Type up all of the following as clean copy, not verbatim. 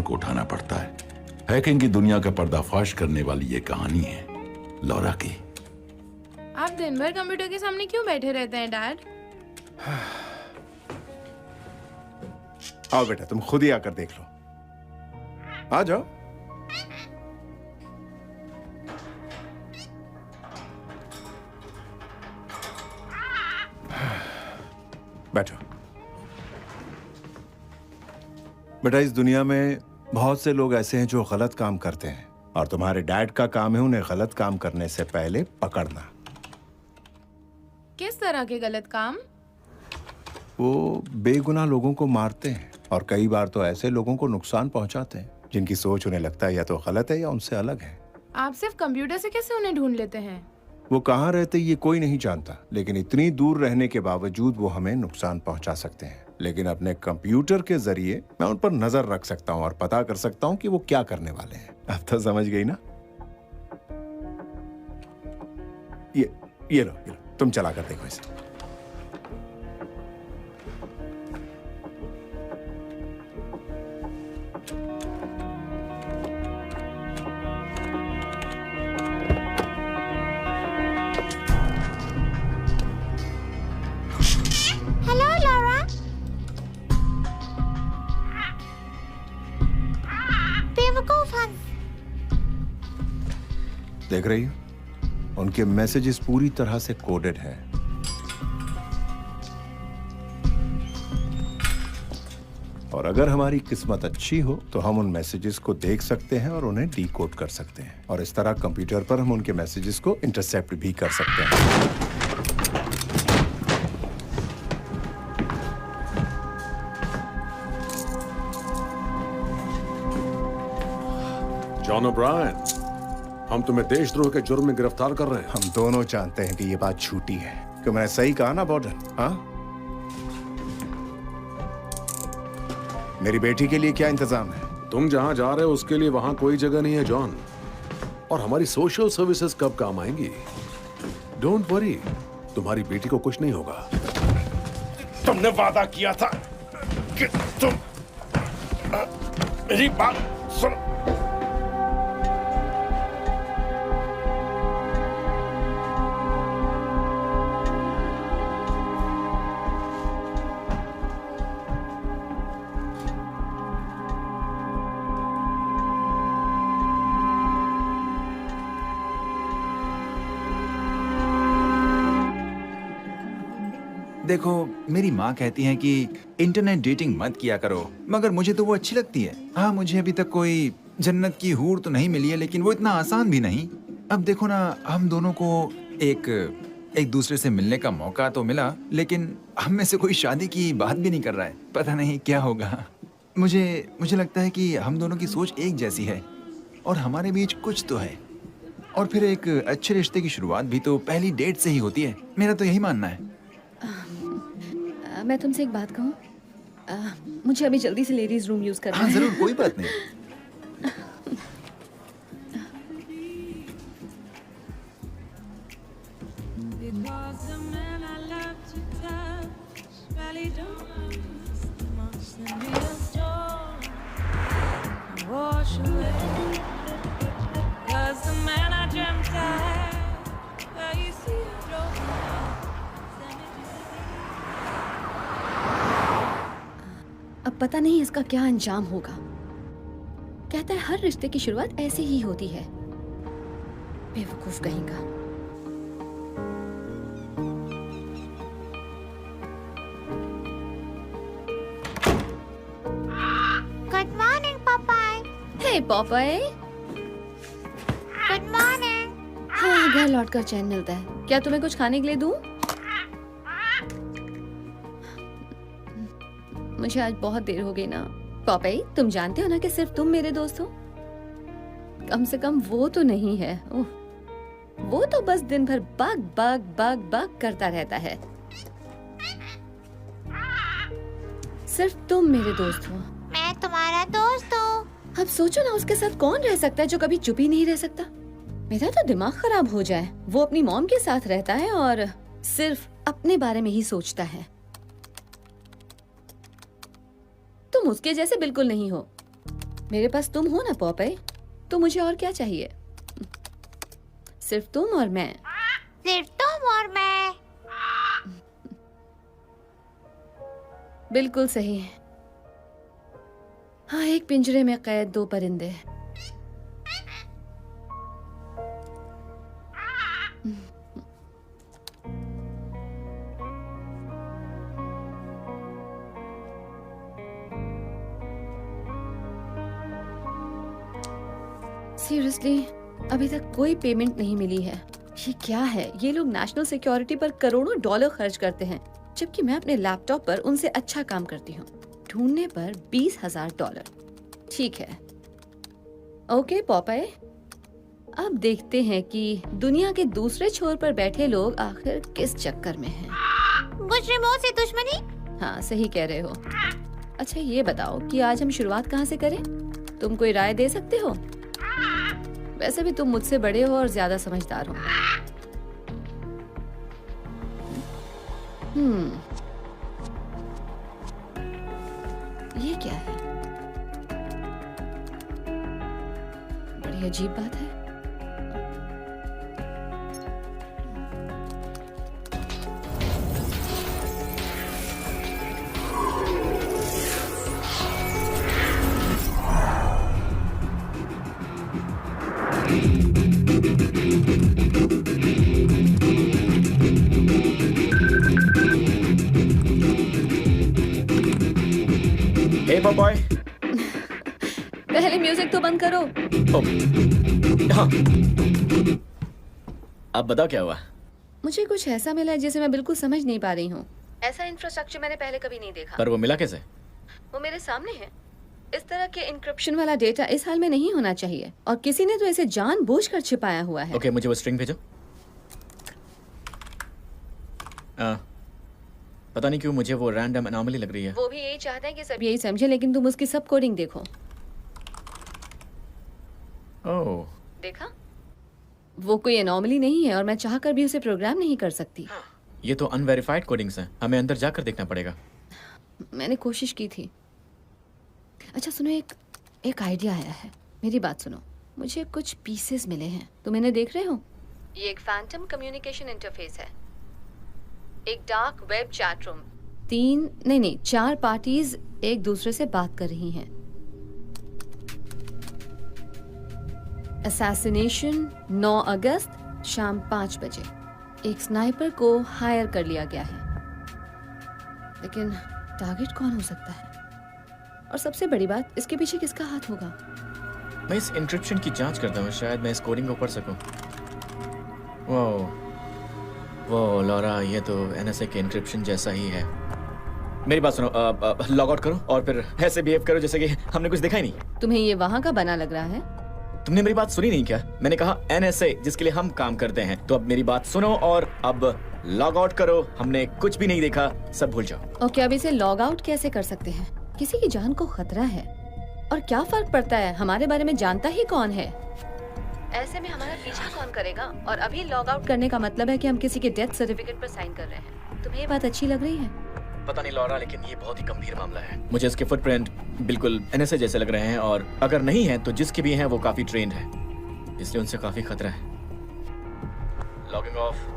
को उठाना पड़ता है। हैकिंग की दुनिया का पर्दाफाश करने वाली ये कहानी है लॉरा की। आप दिन भर कंप्यूटर के सामने क्यों बैठे रहते हैं डैड? आओ बेटा, तुम खुद ही आकर देख लो। आ जाओ। बैठो। बेटा, इस दुनिया में बहुत से लोग ऐसे हैं जो गलत काम करते हैं, और तुम्हारे डैड का काम है उन्हें गलत काम करने से पहले पकड़ना। किस तरह के गलत काम? वो बेगुनाह लोगों को मारते हैं, और कई बार तो ऐसे लोगों को नुकसान पहुंचाते हैं जिनकी सोच उन्हें लगता है या तो गलत है या उनसे अलग है। आप सिर्फ कंप्यूटर से कैसे उन्हें ढूंढ लेते हैं? वो कहाँ रहते ये कोई नहीं जानता, लेकिन इतनी दूर रहने के बावजूद वो हमें नुकसान पहुंचा सकते हैं। लेकिन अपने कंप्यूटर के जरिए मैं उन पर नजर रख सकता हूँ और पता कर सकता हूँ कि वो क्या करने वाले हैं। अब तो समझ गई ना? ये लो, तुम चला कर देखो इसे। देख रही हो, उनके मैसेजेस पूरी तरह से कोडेड हैं। और अगर हमारी किस्मत अच्छी हो तो हम उन मैसेजेस को देख सकते हैं और उन्हें डीकोड कर सकते हैं, और इस तरह कंप्यूटर पर हम उनके मैसेजेस को इंटरसेप्ट भी कर सकते हैं। जॉन ओब्रायन, हम तुम्हें देशद्रोह के जुर्म में गिरफ्तार कर रहे हैं। हम दोनों जानते हैं कि ये बात झूठी है। क्यों, मैंने सही कहा ना बॉर्डन? हाँ, मेरी बेटी के लिए क्या इंतजाम है? तुम जहां जा रहे हो उसके लिए वहां कोई जगह नहीं है जॉन, और हमारी सोशल सर्विसेज कब काम आएंगी? डोंट वरी, तुम्हारी बेटी को कुछ नहीं होगा। तुमने वादा किया था कि तुम मेरी बात सुनो। देखो, मेरी माँ कहती है कि इंटरनेट डेटिंग मत किया करो, मगर मुझे तो वो अच्छी लगती है। हाँ, मुझे अभी तक कोई जन्नत की हूर तो नहीं मिली है, लेकिन वो इतना आसान भी नहीं। अब देखो ना, हम दोनों को एक दूसरे से मिलने का मौका तो मिला, लेकिन हम में से कोई शादी की बात भी नहीं कर रहा है। पता नहीं क्या होगा। मुझे लगता है कि हम दोनों की सोच एक जैसी है और हमारे बीच कुछ तो है। और फिर एक अच्छे रिश्ते की शुरुआत भी तो पहली डेट से ही होती है। मेरा तो यही मानना है। मैं तुमसे एक बात कहूँ? मुझे अभी जल्दी से लेडीज रूम यूज करना है। हाँ, जरूर, कोई बात नहीं। अब पता नहीं इसका क्या अंजाम होगा। कहता है हर रिश्ते की शुरुआत ऐसे ही होती है। बेवकूफ कहेगा। Good morning Popeye. Hey Popeye. Good morning. हाँ, घर लौटकर चैन मिलता है। क्या तुम्हें कुछ खाने के लिए दूं? मुझे आज बहुत देर हो गई ना। पॉपाई, तुम जानते हो ना कि सिर्फ तुम मेरे दोस्त हो। कम से कम वो तो नहीं है। वो तो बस दिन भर बाग बाग बाग बाग करता रहता है। सिर्फ तुम मेरे दोस्त हो। मैं तुम्हारा दोस्त हूँ। अब सोचो ना, उसके साथ कौन रह सकता है जो कभी चुप ही नहीं रह सकता। मेरा तो दिमाग खराब हो जाए। वो अपनी मॉम के साथ रहता है और सिर्फ अपने बारे में ही सोचता है। तुम उसके जैसे बिल्कुल नहीं हो। मेरे पास तुम हो ना पॉपई, तो मुझे और क्या चाहिए? सिर्फ तुम और मैं। सिर्फ तुम और मैं। बिल्कुल सही। हाँ, एक पिंजरे में कैद दो परिंदे। सीरियसली, अभी तक कोई पेमेंट नहीं मिली है। ये क्या है? ये लोग नेशनल सिक्योरिटी पर करोड़ों डॉलर खर्च करते हैं, जबकि मैं अपने लैपटॉप पर उनसे अच्छा काम करती हूँ। ढूंढने पर $20,000। ठीक है, ओके पॉपई, अब देखते हैं कि दुनिया के दूसरे छोर पर बैठे लोग आखिर किस चक्कर में हैं। कुछ रिमोट से दुश्मनी? हाँ, सही कह रहे हो। अच्छा ये बताओ कि आज हम शुरुआत कहाँ से करें? तुम कोई राय दे सकते हो? वैसे भी तुम मुझसे बड़े हो और ज्यादा समझदार हो। ये क्या है? बड़ी अजीब बात है। Hey boy. पहले म्यूजिक तो बंद करो। हाँ, अब बताओ क्या हुआ? मुझे कुछ ऐसा मिला है जिसे मैं बिल्कुल समझ नहीं पा रही हूँ। ऐसा इंफ्रास्ट्रक्चर मैंने पहले कभी नहीं देखा। पर वो मिला कैसे? वो मेरे सामने है। इस तरह के इंक्रिप्शन वाला डेटा इस हाल में नहीं होना चाहिए, और किसी ने तो इसे जानबूझकर छिपाया हुआ है। ओके, मुझे वो स्ट्रिंग भेजो। पता नहीं क्यों मुझे वो रैंडम अनोमली लग रही है। वो भी यही चाहते हैं कि सब यही समझे, लेकिन तुम उसकी सब कोडिंग देखो। ओह, देखा? वो कोई एनॉमली नहीं है और मैं चाहकर भी उसे प्रोग्राम नहीं कर सकती। ये तो अनवेरिफाइड कोडिंग्स हैं। हमें अंदर जाकर देखना पड़ेगा। मैंने कोशिश की थी। अच्छा सुनो, एक आइडिया आया है। मेरी बात सुनो। मुझे कुछ पीसेस मिले हैं, तुम इन्हें देख रहे हो? ये एक फैंटम कम्युनिकेशन इंटरफेस है, एक dark web chat room, 4 parties एक दूसरे से बात कर रही हैं। असैसिनेशन 9 अगस्त शाम 5 बजे। एक स्नाइपर को हायर कर लिया गया है, लेकिन टारगेट कौन हो सकता है? और सबसे बड़ी बात, इसके पीछे किसका हाथ होगा? मैं इस इंक्रिप्शन की जांच करता हूँ, शायद मैं इस कोडिंग को पढ़ सकूं। वो लॉरा, ये तो एनएसए के इंक्रिप्शन जैसा ही है। मेरी बात सुनो, लॉग आउट करो और फिर ऐसे बिहेव करो जैसे कि हमने कुछ देखा ही नहीं। तुम्हें ये वहां का बना लग रहा है? तुमने मेरी बात सुनी नहीं क्या? मैंने कहा एनएसए, जिसके लिए हम काम करते हैं। तो अब मेरी बात सुनो और अब लॉग आउट करो। हमने कुछ भी नहीं देखा, सब भूल जाओ। ओके, अब इसे लॉग आउट कैसे कर सकते हैं? किसी की जान को खतरा है, और क्या फर्क पड़ता है, हमारे बारे में जानता ही कौन है? ऐसे में हमारा पीछा कौन करेगा? और अभी लॉग आउट करने का मतलब है कि हम किसी के डेथ सर्टिफिकेट पर साइन कर रहे हैं। तुम्हें ये बात अच्छी लग रही है? पता नहीं लॉरा, लेकिन ये बहुत ही गंभीर मामला है। मुझे इसके फुटप्रिंट बिल्कुल एनएसए जैसे लग रहे हैं, और अगर नहीं है तो जिसके भी हैं वो काफी ट्रेंड है, इसलिए उनसे काफी खतरा है। Logging off.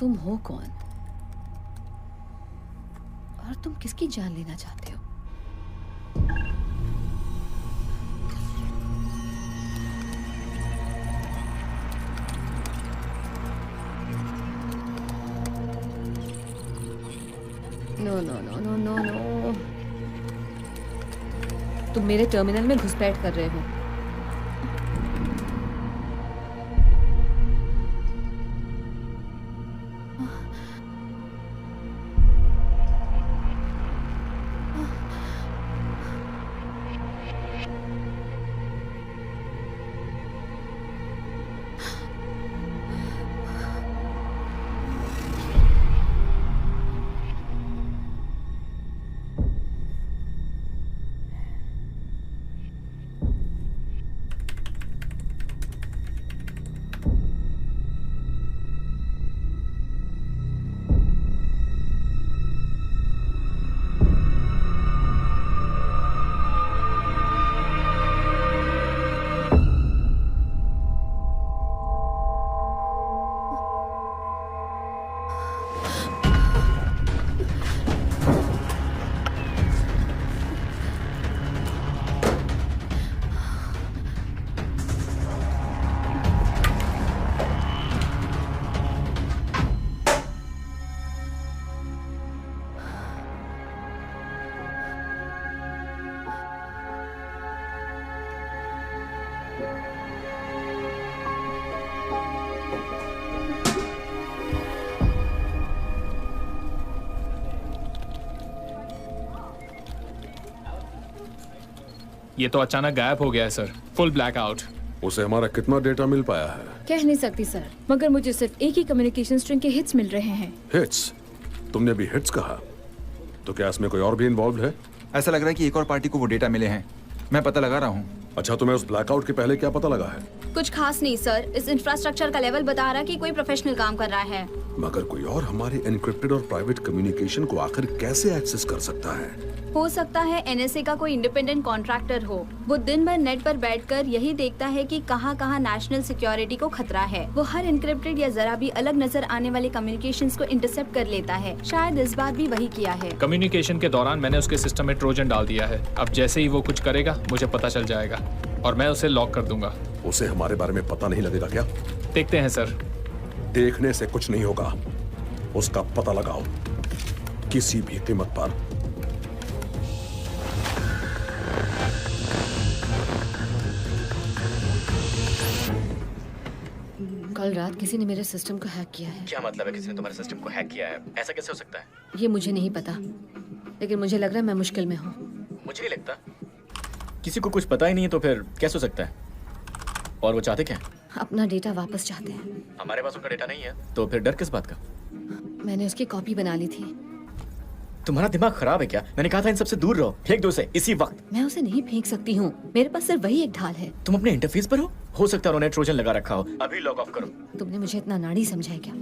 तुम हो कौन और तुम किसकी जान लेना चाहते हो? No no no no no no, तुम मेरे टर्मिनल में घुसपैठ कर रहे हो। ये तो अचानक गायब हो गया है सर, फुल ब्लैकआउट। उसे हमारा कितना डेटा मिल पाया है? कह नहीं सकती सर, मगर मुझे सिर्फ एक ही कम्युनिकेशन स्ट्रिंग के हिट्स मिल रहे हैं। हिट्स? तुमने भी हिट्स कहा, तो क्या इसमें कोई और भी इन्वॉल्व है? ऐसा लग रहा है कि एक और पार्टी को वो डेटा मिले हैं। मैं पता लगा रहा हूँ। अच्छा, तुम्हें उस ब्लैकआउट के पहले क्या पता लगा है? कुछ खास नहीं सर, इस इंफ्रास्ट्रक्चर का लेवल बता रहा कि कोई प्रोफेशनल काम कर रहा है। मगर कोई और हमारे एनक्रिप्टेड और प्राइवेट कम्युनिकेशन को आखिर कैसे एक्सेस कर सकता है? हो सकता है एनएसए का कोई इंडिपेंडेंट कॉन्ट्रैक्टर हो। वो दिन भर नेट पर बैठकर यही देखता है कि कहाँ कहाँ नेशनल सिक्योरिटी को खतरा है। वो हर एनक्रिप्टेड या जरा भी अलग नजर आने वाले कम्युनिकेशंस को इंटरसेप्ट कर लेता है। शायद इस बार भी वही किया है। कम्युनिकेशन के दौरान मैंने उसके सिस्टम में ट्रोजन डाल दिया है। अब जैसे ही वो कुछ करेगा मुझे पता चल जाएगा और मैं उसे लॉक कर दूंगा। उसे हमारे बारे में पता नहीं लगेगा क्या? देखते हैं सर। देखने से कुछ नहीं होगा, उसका पता लगाओ किसी भी कीमत पर। कल रात किसी ने मेरे सिस्टम को हैक किया है। क्या मतलब है किसी ने तुम्हारे सिस्टम को हैक किया है? ऐसा कैसे हो सकता है? ये मुझे नहीं पता, लेकिन मुझे लग रहा है मैं मुश्किल में हूँ। मुझे नहीं लगता। किसी को कुछ पता ही नहीं है तो फिर कैसे हो सकता है? और वो चाहते क्या है? अपना डेटा वापस चाहते हैं। हमारे पास उनका डेटा नहीं है तो फिर डर किस बात का? मैंने उसकी कॉपी बना ली थी। तुम्हारा दिमाग खराब है क्या? मैंने कहा था इन सबसे दूर रहो। फेंक दो उसे इसी वक्त। मैं उसे नहीं फेंक सकती हूँ, मेरे पास सिर्फ वही एक ढाल है। तुम अपने इंटरफेस पर हो सकता है उन्होंने ट्रोजन लगा रखा हो। अभी लॉग ऑफ करो। तुमने मुझे इतना नाड़ी समझा है क्या?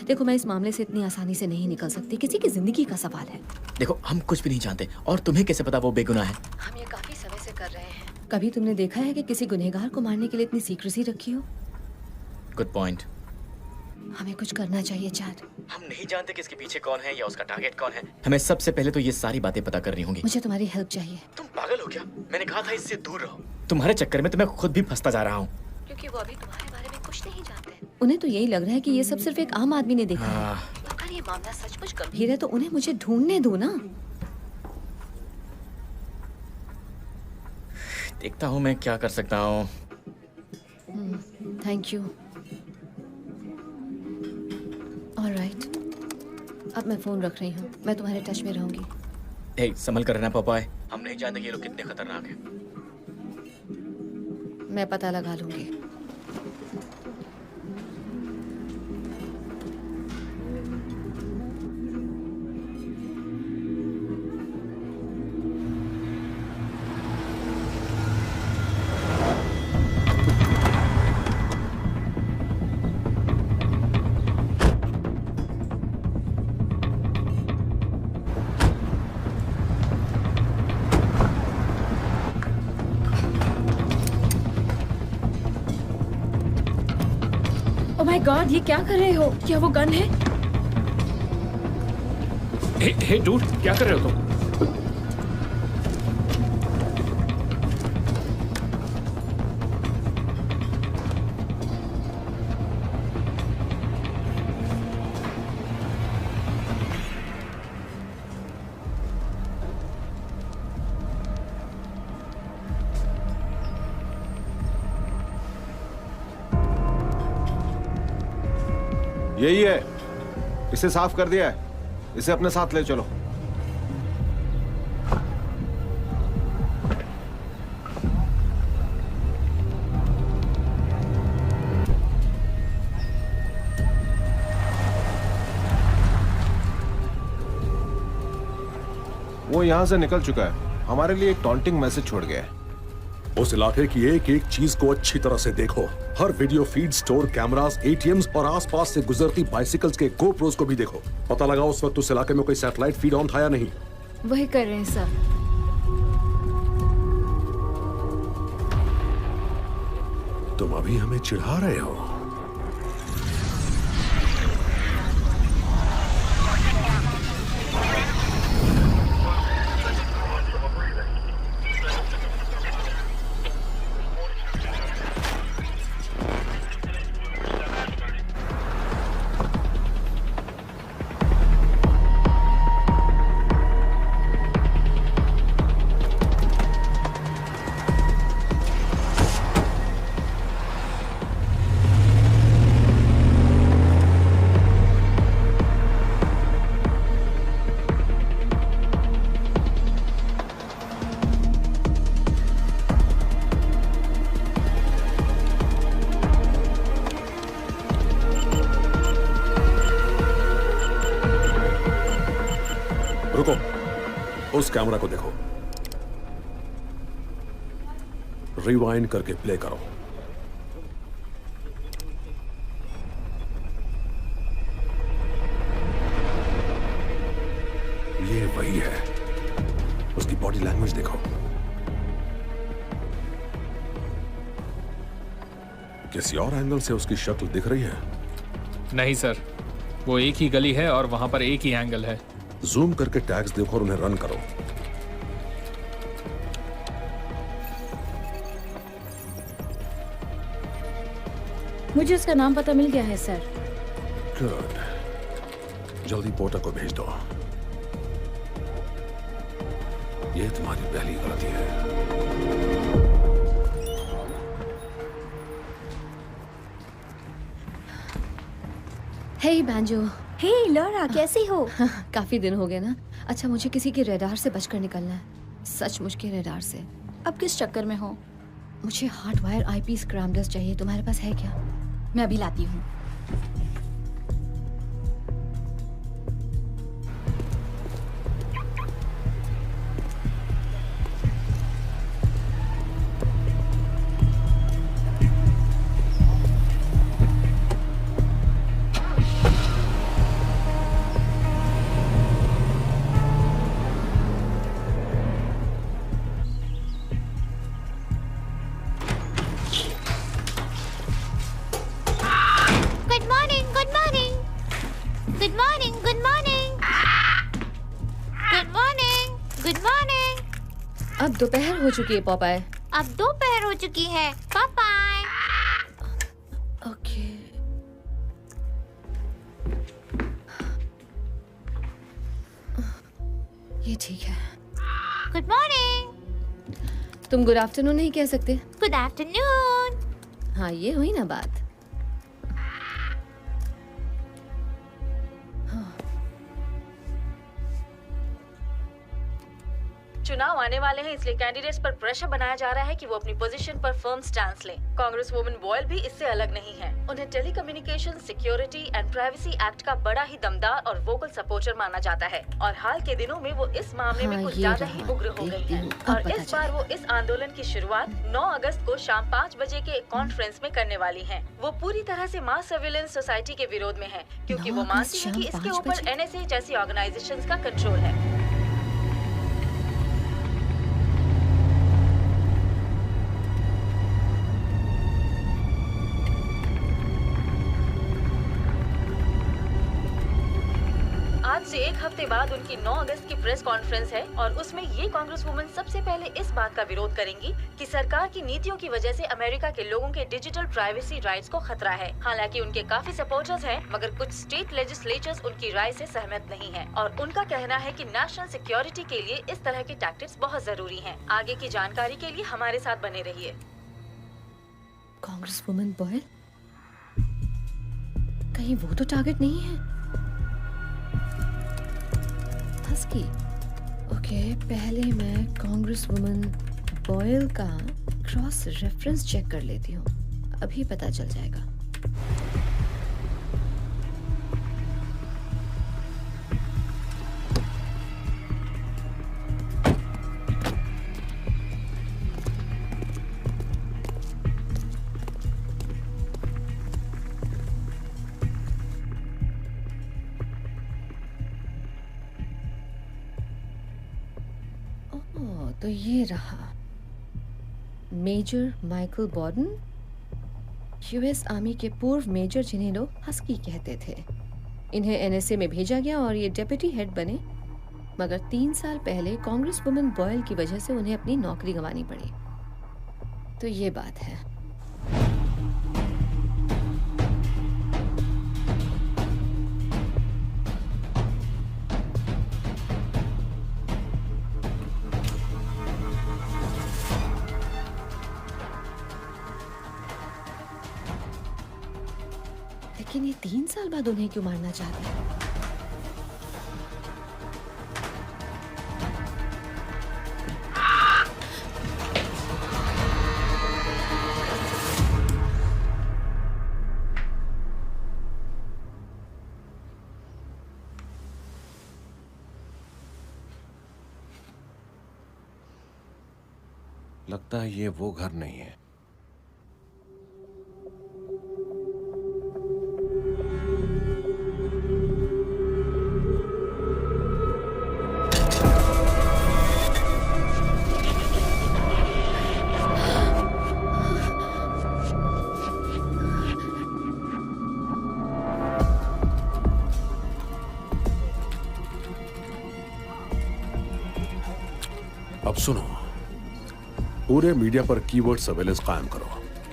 देखो, मैं इस मामले से इतनी आसानी से नहीं निकल सकती। किसी की जिंदगी का सवाल है। देखो, हम कुछ भी नहीं जानते और तुम्हें कैसे पता वो बेगुनाह है? हम ये काफी समय से कर रहे हैं। कभी तुमने देखा है कि किसी गुनहगार को मारने के लिए इतनी सीक्रेसी रखी हो? Good point. हमें कुछ करना चाहिए चैट। हम नहीं जानते कि इसके पीछे कौन है या उसका टारगेट कौन है। हमें सबसे पहले तो ये सारी बातें पता करनी होंगी। मुझे तुम्हारी हेल्प चाहिए। तुम पागल हो क्या? मैंने कहा था इससे दूर रहो। तुम्हारे चक्कर में तो मैं खुद भी फंसता जा रहा हूँ। क्योंकि वो अभी तुम्हारे बारे में कुछ नहीं जानते। उन्हें तो यही लग रहा है कि ये सब सिर्फ एक आम आदमी ने देखा है। अगर ये मामला सचमुच गंभीर है तो उन्हें मुझे ढूंढने दो ना। देखता हूँ मैं क्या कर सकता हूँ। Thank you. ऑलराइट, अब मैं फोन रख रही हूँ। मैं तुम्हारे टच में रहूंगी। हे, संभल कर रहना पापाए। हम नहीं जानते कि ये लोग कितने खतरनाक हैं। मैं पता लगा लूंगी। ओह माय गॉड, ये क्या कर रहे हो? क्या वो गन है? हे डूड, क्या कर रहे हो तुम? यही है, इसे साफ कर दिया है, इसे अपने साथ ले चलो। वो यहां से निकल चुका है, हमारे लिए एक टॉन्टिंग मैसेज छोड़ गया है। उस इलाके की एक एक चीज को अच्छी तरह से देखो। हर video feed, store cameras, ATMs और आसपास से गुजरती बाइसिकल्स के GoPros को भी देखो। पता लगा उस वक्त उस इलाके में कोई सैटेलाइट फीड ऑन था या नहीं। वही कर रहे हैं सर। तुम अभी हमें चिढ़ा रहे हो। रुको, उस कैमरा को देखो। रिवाइंड करके प्ले करो। ये वही है। उसकी बॉडी लैंग्वेज देखो। किसी और एंगल से उसकी शक्ल दिख रही है? नहीं सर, वो एक ही गली है और वहां पर एक ही एंगल है। जूम करके टैग्स देखो और उन्हें रन करो। मुझे उसका नाम पता मिल गया है सर। गुड, जल्दी पोर्टर को भेज दो। ये तुम्हारी पहली गलती है। हे बैंजो। हे लॉरा, कैसी हो? काफी दिन हो गए ना। अच्छा, मुझे किसी के रेडार से बचकर निकलना है, सचमुच के रेडार से। अब किस चक्कर में हो? मुझे हार्ड वायर IP स्क्रैम्बलर्स चाहिए, तुम्हारे पास है क्या? मैं अभी लाती हूँ। अब दोपहर हो चुकी है पॉपाय। अब दोपहर हो चुकी है पापाय। ओके। ये ठीक है। Good morning. तुम गुड आफ्टरनून नहीं कह सकते? Good afternoon. हाँ, ये हुई ना बात। चुनाव आने वाले हैं, इसलिए कैंडिडेट्स पर प्रेशर बनाया जा रहा है कि वो अपनी पोजीशन पर फर्म स्टैंस लें। कांग्रेस वुमेन बॉयल भी इससे अलग नहीं है। उन्हें telecommunication security and privacy act का बड़ा ही दमदार और वोकल सपोर्टर माना जाता है और हाल के दिनों में वो इस मामले में कुछ ज्यादा ही उग्र हो गई है। और इस बार वो इस आंदोलन की शुरुआत 9 अगस्त को शाम 5 बजे के एक कॉन्फ्रेंस में करने वाली है। वो पूरी तरह से मास सर्विलेंस सोसाइटी के विरोध में है, क्योंकि वो मानती है कि इसके ऊपर NSA जैसी ऑर्गेनाइजेशंस का कंट्रोल है। आज से 1 एक हफ्ते बाद उनकी 9 अगस्त की प्रेस कॉन्फ्रेंस है और उसमें ये कांग्रेस वुमन सबसे पहले इस बात का विरोध करेंगी कि सरकार की नीतियों की वजह से अमेरिका के लोगों के डिजिटल प्राइवेसी राइट्स को खतरा है। हालांकि उनके काफी सपोर्टर्स हैं, मगर कुछ स्टेट लेजिस्लेचर्स उनकी राय से सहमत नहीं है और उनका कहना है कि नेशनल सिक्योरिटी के लिए इस तरह के टैक्टिक्स बहुत जरूरी हैं। आगे की जानकारी के लिए हमारे साथ बने रहिए। कांग्रेस वुमन बॉयल, कहीं वो तो टारगेट नहीं है? हस्की, ओके, पहले मैं कांग्रेस वुमन बॉयल का क्रॉस रेफरेंस चेक कर लेती हूँ, अभी पता चल जाएगा। तो ये रहा मेजर माइकल बॉर्डन, यूएस आर्मी के पूर्व मेजर जिन्हें लोग हस्की कहते थे। इन्हें एनएसए में भेजा गया और ये डेप्यूटी हेड बने, मगर 3 साल पहले कांग्रेस वुमन बॉयल की वजह से उन्हें अपनी नौकरी गंवानी पड़ी। तो ये बात है। लेकिन ये 3 साल बाद उन्हें क्यों मारना चाहते हैं? लगता है ये वो घर नहीं है। अब सुनो, पूरे मीडिया पर कीवर्ड सर्वेलेंस कायम करो।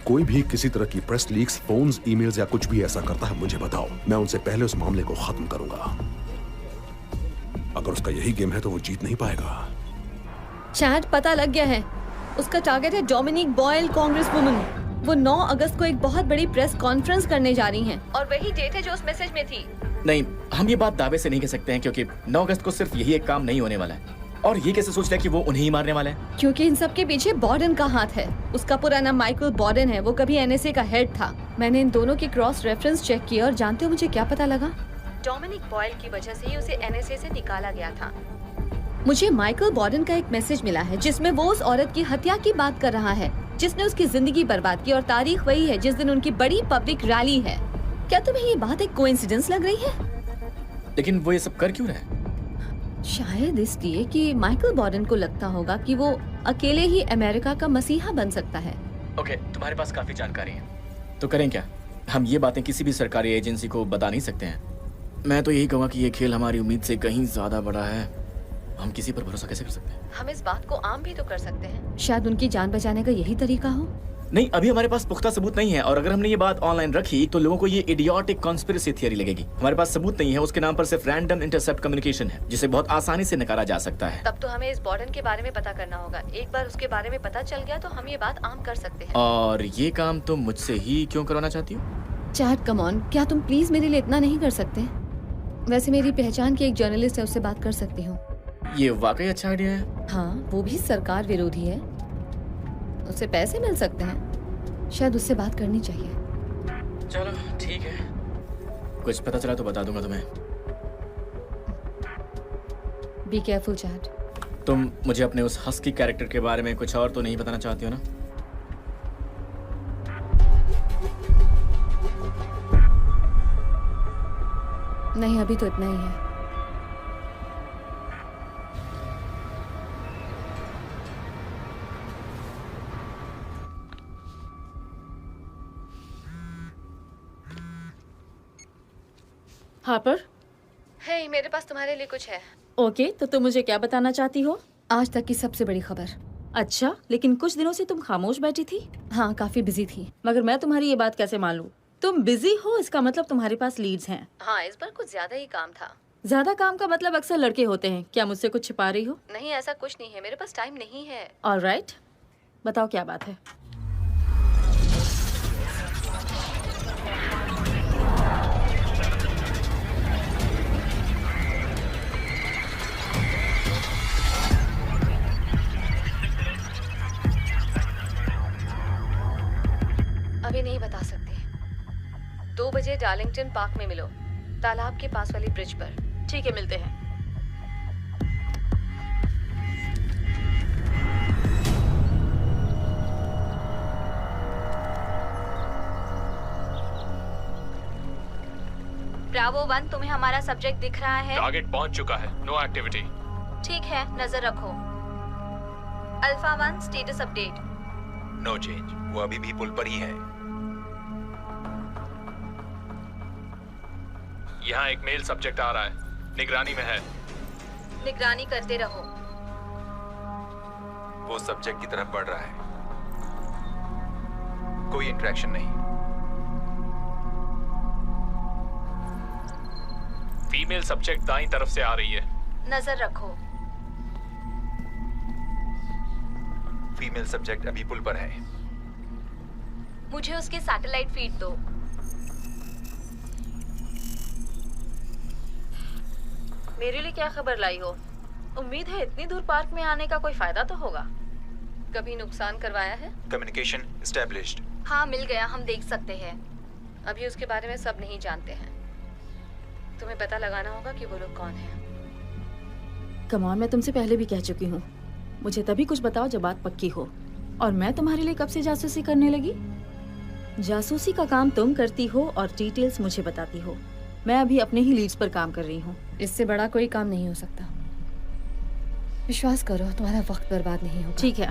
कोई भी किसी तरह की प्रेस लीक्स, फोन्स, ईमेल्स या कुछ भी ऐसा करता है मुझे बताओ, मैं उनसे पहले उस मामले को खत्म करूंगा। अगर उसका यही गेम है तो वो जीत नहीं पाएगा। चैट, पता लग गया है। उसका टारगेट है डोमिनिक बॉयल, कांग्रेस वुमन। वो 9 अगस्त को एक बहुत बड़ी प्रेस कॉन्फ्रेंस करने जा रही हैं और वही डेट है जो उस मैसेज में थी। नहीं, हम ये बात दावे से नहीं कह सकते हैं क्योंकि 9 अगस्त को सिर्फ यही एक काम नहीं होने वाला है। और ये कैसे सोच लिया कि वो उन्हें ही मारने वाला है? क्योंकि इन सब के पीछे बॉर्डन का हाथ है। उसका पूरा नाम माइकल बॉर्डन है। वो कभी एनएसए का हेड था। मैंने इन दोनों की क्रॉस रेफरेंस चेक किया और जानते हो मुझे क्या पता लगा? डोमिनिक बॉयल की वजह से ही उसे एनएसए से निकाला गया था। मुझे माइकल बॉर्डन का एक मैसेज मिला है जिसमें वो उस औरत की हत्या की बात कर रहा है जिसने उसकी जिंदगी बर्बाद की, और तारीख वही है जिस दिन उनकी बड़ी पब्लिक रैली है। क्या तुम्हें ये बात एक कोइंसिडेंस लग रही है? लेकिन वो ये सब कर क्यों रहा है? शायद इसलिए कि माइकल बॉर्डन को लगता होगा कि वो अकेले ही अमेरिका का मसीहा बन सकता है। ओके, तुम्हारे पास काफी जानकारी है, तो करें क्या? हम ये बातें किसी भी सरकारी एजेंसी को बता नहीं सकते हैं। मैं तो यही कहूँगा कि ये खेल हमारी उम्मीद से कहीं ज्यादा बड़ा है। हम किसी पर भरोसा कैसे कर सकते हैं? हम इस बात को आम भी तो कर सकते हैं। शायद उनकी जान बचाने का यही तरीका हो। नहीं, अभी हमारे पास पुख्ता सबूत नहीं है और अगर हमने ये बात ऑनलाइन रखी तो लोगों को ये इडियोटिक कॉन्स्पिरेसी थियरी लगेगी। हमारे पास सबूत नहीं है, उसके नाम पर सिर्फ रैंडम इंटरसेप्ट कम्युनिकेशन है जिसे बहुत आसानी से नकारा जा सकता है। तब तो हमें इस बॉर्डन के बारे में पता करना होगा। एक बार उसके बारे में पता चल गया तो हम ये बात आम कर सकते हैं। और ये काम तुम मुझसे ही क्यों करवाना चाहती हो? चैट, कम ऑन, क्या तुम प्लीज मेरे लिए इतना नहीं कर सकते? वैसे मेरी पहचान की एक जर्नलिस्ट है, उससे बात कर सकती हूँ। ये वाकई अच्छा आइडिया है। हाँ, वो भी सरकार विरोधी है, उससे पैसे मिल सकते हैं। शायद उससे बात करनी चाहिए। चलो ठीक है, कुछ पता चला तो बता दूंगा तुम्हें। Be careful chat. तुम मुझे अपने उस हस्की कैरेक्टर के बारे में कुछ और तो नहीं बताना चाहती हो ना? नहीं, अभी तो इतना ही है। हार्पर? हे, मेरे पास तुम्हारे लिए कुछ है। ओके, तो तुम मुझे क्या बताना चाहती हो? आज तक की सबसे बड़ी खबर। अच्छा, लेकिन कुछ दिनों से तुम खामोश बैठी थी। हाँ, काफी बिजी थी। मगर मैं तुम्हारी ये बात कैसे मान लूं? तुम बिजी हो इसका मतलब तुम्हारे पास लीड्स हैं। हाँ, इस बार कुछ ज्यादा ही काम था। ज्यादा काम का मतलब अक्सर लड़के होते हैं। क्या मुझसे कुछ छिपा रही हो? नहीं, ऐसा कुछ नहीं है, मेरे पास टाइम नहीं है। ऑलराइट, बताओ क्या बात है। अभी नहीं बता सकते। 2 बजे डार्लिंगटन पार्क में मिलो, तालाब के पास वाली ब्रिज पर। ठीक है, मिलते हैं। ब्रावो 1, तुम्हें हमारा सब्जेक्ट दिख रहा है? टारगेट पहुंच चुका है, नो एक्टिविटी। ठीक है, नजर रखो। Alpha 1, status update. No change, वो अभी भी पुल पर ही है। यहाँ एक मेल सब्जेक्ट आ रहा है, निगरानी में है। निगरानी करते रहो। वो सब्जेक्ट की तरफ बढ़ रहा है, कोई इंटरेक्शन नहीं। फीमेल सब्जेक्ट दाईं तरफ से आ रही है। नजर रखो। फीमेल सब्जेक्ट अभी पुल पर है। मुझे उसके सैटेलाइट फीड दो। मेरे लिए क्या खबर लाई हो? उम्मीद है इतनी दूर पार्क में आने का कोई फायदा तो होगा। कभी नुकसान करवाया है? Communication established. हाँ, मिल गया, हम देख सकते हैं। अभी उसके बारे में सब नहीं जानते हैं। तुम्हें पता लगाना होगा कि वो लोग कौन हैं। कमॉन, मैं तुमसे पहले भी कह चुकी हूँ, मुझे तभी कुछ बताओ जब बात पक्की हो। और मैं तुम्हारे लिए कब से जासूसी करने लगी? जासूसी का काम तुम करती हो और डिटेल्स मुझे बताती हो। मैं अभी अपने ही लीड्स पर काम कर रही हूँ। इससे बड़ा कोई काम नहीं हो सकता। विश्वास करो, तुम्हारा वक्त बर्बाद नहीं होगा। ठीक है,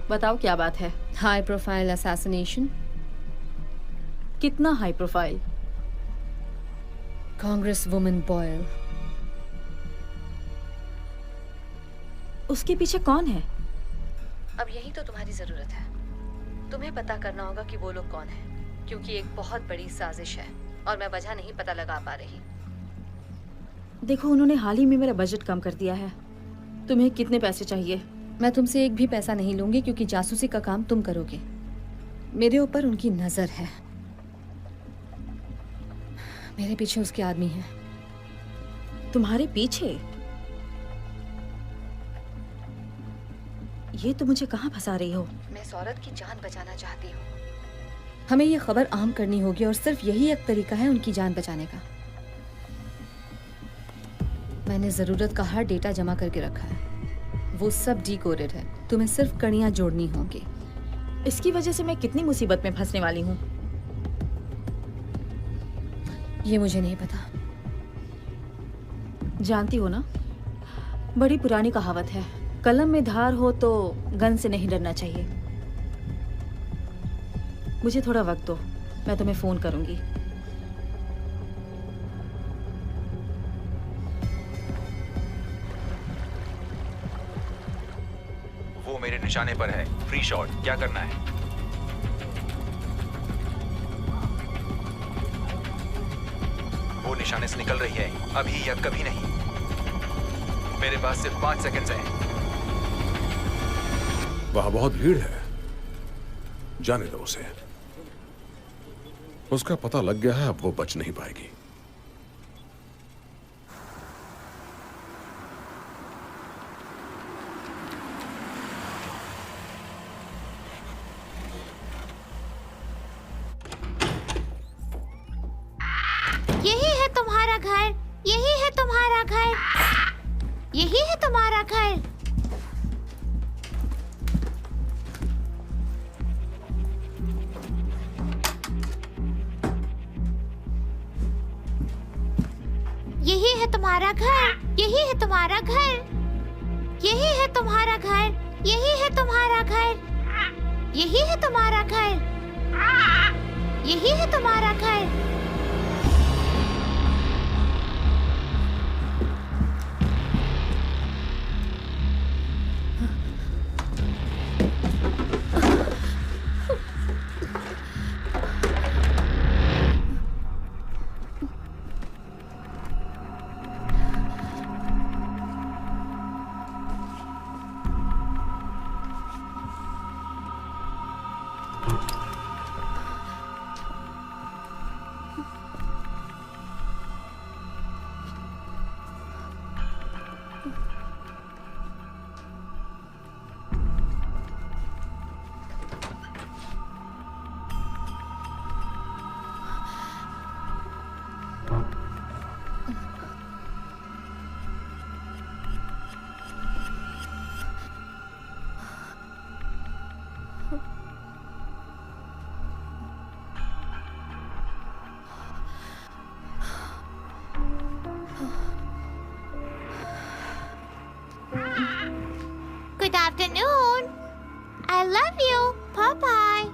बताओ क्या बात है। High profile assassination. कितना high profile? Congress woman Boyle. उसके पीछे कौन है? अब यही तो तुम्हारी जरूरत है। तुम्हें पता करना होगा कि वो लोग कौन है, क्योंकि एक बहुत बड़ी साजिश है और मैं वजह नहीं पता लगा पा रही। देखो, उन्होंने हाल ही में मेरा बजट कम कर दिया है। तुम्हें कितने पैसे चाहिए? मैं तुमसे एक भी पैसा नहीं लूंगी, क्योंकि जासूसी का काम तुम करोगे। मेरे ऊपर उनकी नजर है। मेरे पीछे उसके आदमी हैं। तुम्हारे पीछे? ये तो मुझे कहाँ फंसा रही हो? मैं इस औरत की जान बचाना चाहती हूँ। हमें ये खबर आम करनी होगी और सिर्फ यही एक तरीका है उनकी जान बचाने का। मैंने जरूरत का हर डेटा जमा करके रखा है, वो सब डिकोडेड है। तुम्हें सिर्फ कड़ियां जोड़नी होंगी। इसकी वजह से मैं कितनी मुसीबत में फंसने वाली हूँ ये मुझे नहीं पता। जानती हो ना, बड़ी पुरानी कहावत है, कलम में धार हो तो गन से नहीं डरना चाहिए। मुझे थोड़ा वक्त दो, मैं तुम्हें फोन करूंगी। वो मेरे निशाने पर है। फ्री शॉट, क्या करना है? वो निशाने से निकल रही है, अभी या कभी नहीं। मेरे पास सिर्फ 5 सेकंड्स हैं। वहां बहुत भीड़ है, जाने दो उसे। उसका पता लग गया है, अब वो बच नहीं पाएगी। यही है तुम्हारा घर, यही है तुम्हारा घर, यही है तुम्हारा घर। यही है तुम्हारा घर, यही है तुम्हारा घर, यही है तुम्हारा घर, यही है तुम्हारा घर, यही है तुम्हारा घर, यही है तुम्हारा घर। Good afternoon. I love you. Bye-bye.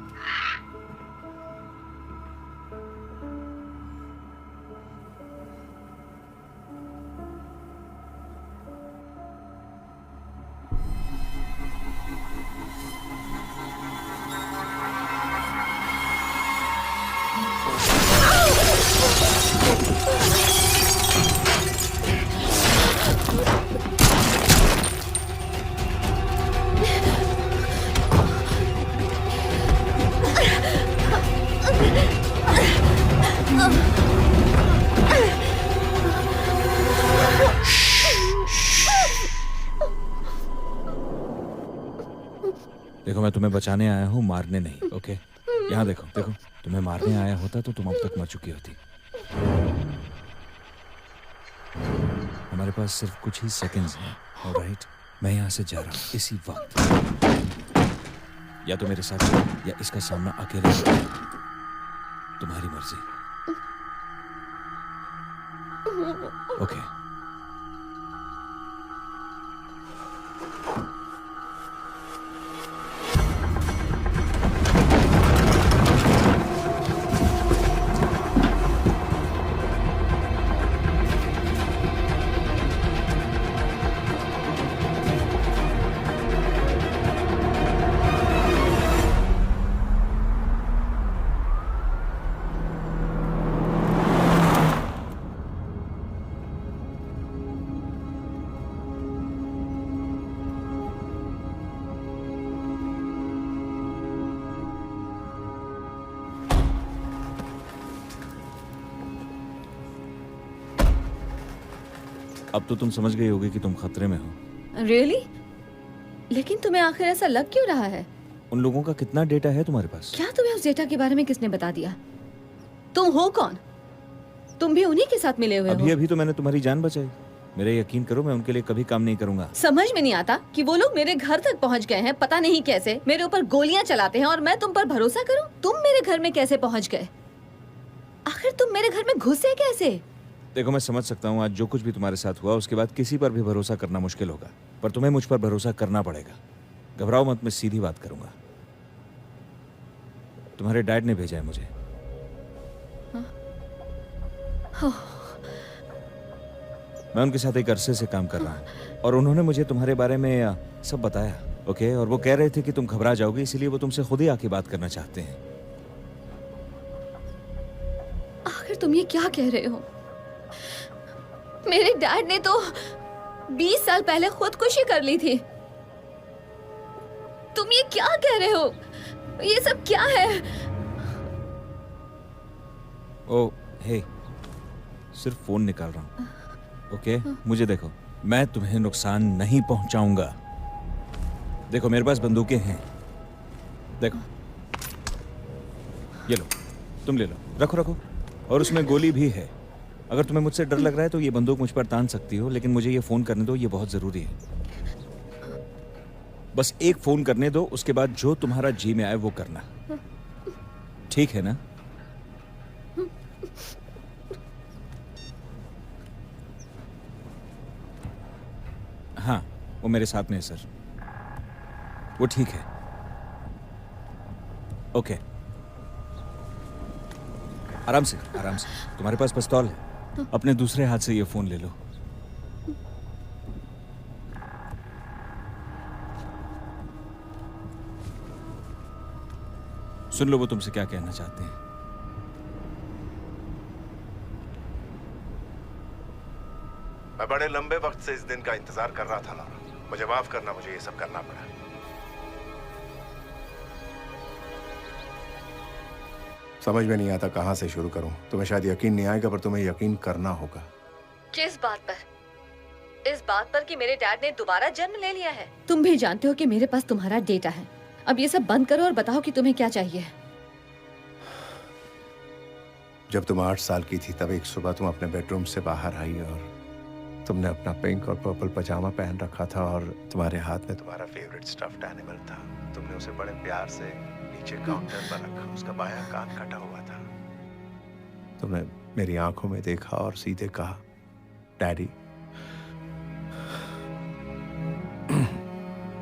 देखो, मैं तुम्हें बचाने आया हूँ, मारने नहीं। ओके, यहाँ देखो देखो, तुम्हें मारने आया होता तो तुम अब तक मर चुकी होती। हमारे पास सिर्फ कुछ ही सेकंड्स हैं। ऑलराइट, मैं यहाँ से जा रहा हूँ इसी वक्त। या तो मेरे साथ चलो या इसका सामना अकेले करो। तुम्हारी मर्जी। ओके। अब तो तुम समझ गई होगी कि तुम खतरे में हो। रियली? लेकिन तुम्हें आखिर ऐसा लग क्यों रहा है? उन लोगों का कितना डेटा है तुम्हारे पास? क्या तुम्हें उस डेटा के बारे में किसने बता दिया? तुम हो कौन? तुम भी उन्हीं के साथ मिले हुए हो? अभी तो मैंने तुम्हारी जान बचाई। मेरे यकीन करो, मैं उनके लिए कभी काम नहीं करूंगा। समझ में नहीं आता कि वो लोग मेरे घर तक पहुंच गए हैं, पता नहीं कैसे मेरे ऊपर गोलियां चलाते हैं और मैं तुम पर भरोसा करूं? तुम मेरे घर में कैसे पहुंच गए? आखिर तुम मेरे घर में घुसे कैसे? देखो, मैं समझ सकता हूँ आज जो कुछ भी तुम्हारे साथ हुआ उसके बाद किसी पर भी भरोसा करना मुश्किल होगा, पर तुम्हें मुझ पर भरोसा करना पड़ेगा। घबराओ मत, मैं सीधी बात करूंगा। तुम्हारे डैड ने भेजा है मुझे। मैं उनके साथ एक अरसे से काम कर रहा हूँ और उन्होंने मुझे तुम्हारे बारे में सब बताया। ओके, और वो कह रहे थे कि तुम घबरा जाओगे, इसीलिए वो तुमसे खुद ही आके बात करना चाहते हैं। आखिर तुम ये क्या कह रहे हो? मेरे डैड ने तो 20 साल पहले खुदकुशी कर ली थी। तुम ये क्या कह रहे हो? ये सब क्या है? ओ हे, सिर्फ फोन निकाल रहा हूँ। ओके, मुझे देखो, मैं तुम्हें नुकसान नहीं पहुंचाऊंगा। देखो, मेरे पास बंदूकें हैं। देखो, ये लो, तुम ले लो, रखो रखो। और उसमें गोली भी है। अगर तुम्हें मुझसे डर लग रहा है तो ये बंदूक मुझ पर तान सकती हो, लेकिन मुझे ये फोन करने दो, ये बहुत जरूरी है। बस एक फोन करने दो, उसके बाद जो तुम्हारा जी में आए वो करना। ठीक है ना? हाँ, वो मेरे साथ में है सर। वो ठीक है। ओके, आराम से आराम से। तुम्हारे पास पिस्तौल है? अपने दूसरे हाथ से ये फोन ले लो। सुन लो वो तुमसे क्या कहना चाहते हैं। मैं बड़े लंबे वक्त से इस दिन का इंतजार कर रहा था लॉरा। मुझे माफ करना, मुझे ये सब करना पड़ा। समझ में नहीं आता कहाँ से शुरू करूं। तुम्हें शायद यकीन नहीं आएगा, पर तुम्हें यकीन करना होगा। किस बात पर? इस बात पर कि मेरे डैड ने दोबारा जन्म ले लिया है। तुम भी जानते हो कि मेरे पास तुम्हारा डेटा है। अब ये सब बंद करो और बताओ कि तुम्हें क्या चाहिए। जब तुम 8 साल की थी तब एक सुबह तुम अपने बेडरूम से बाहर आई और तुमने अपना पिंक और पर्पल पजामा पहन रखा था और तुम्हारे हाथ में तुम्हारा फेवरेट स्टफ्ड एनिमल था। तुमने उसे बड़े प्यार से नीचे काउंटर पर रखा, उसका बायां कान कटा हुआ था। तुमने मेरी आंखों में देखा और सीधे कहा, डैडी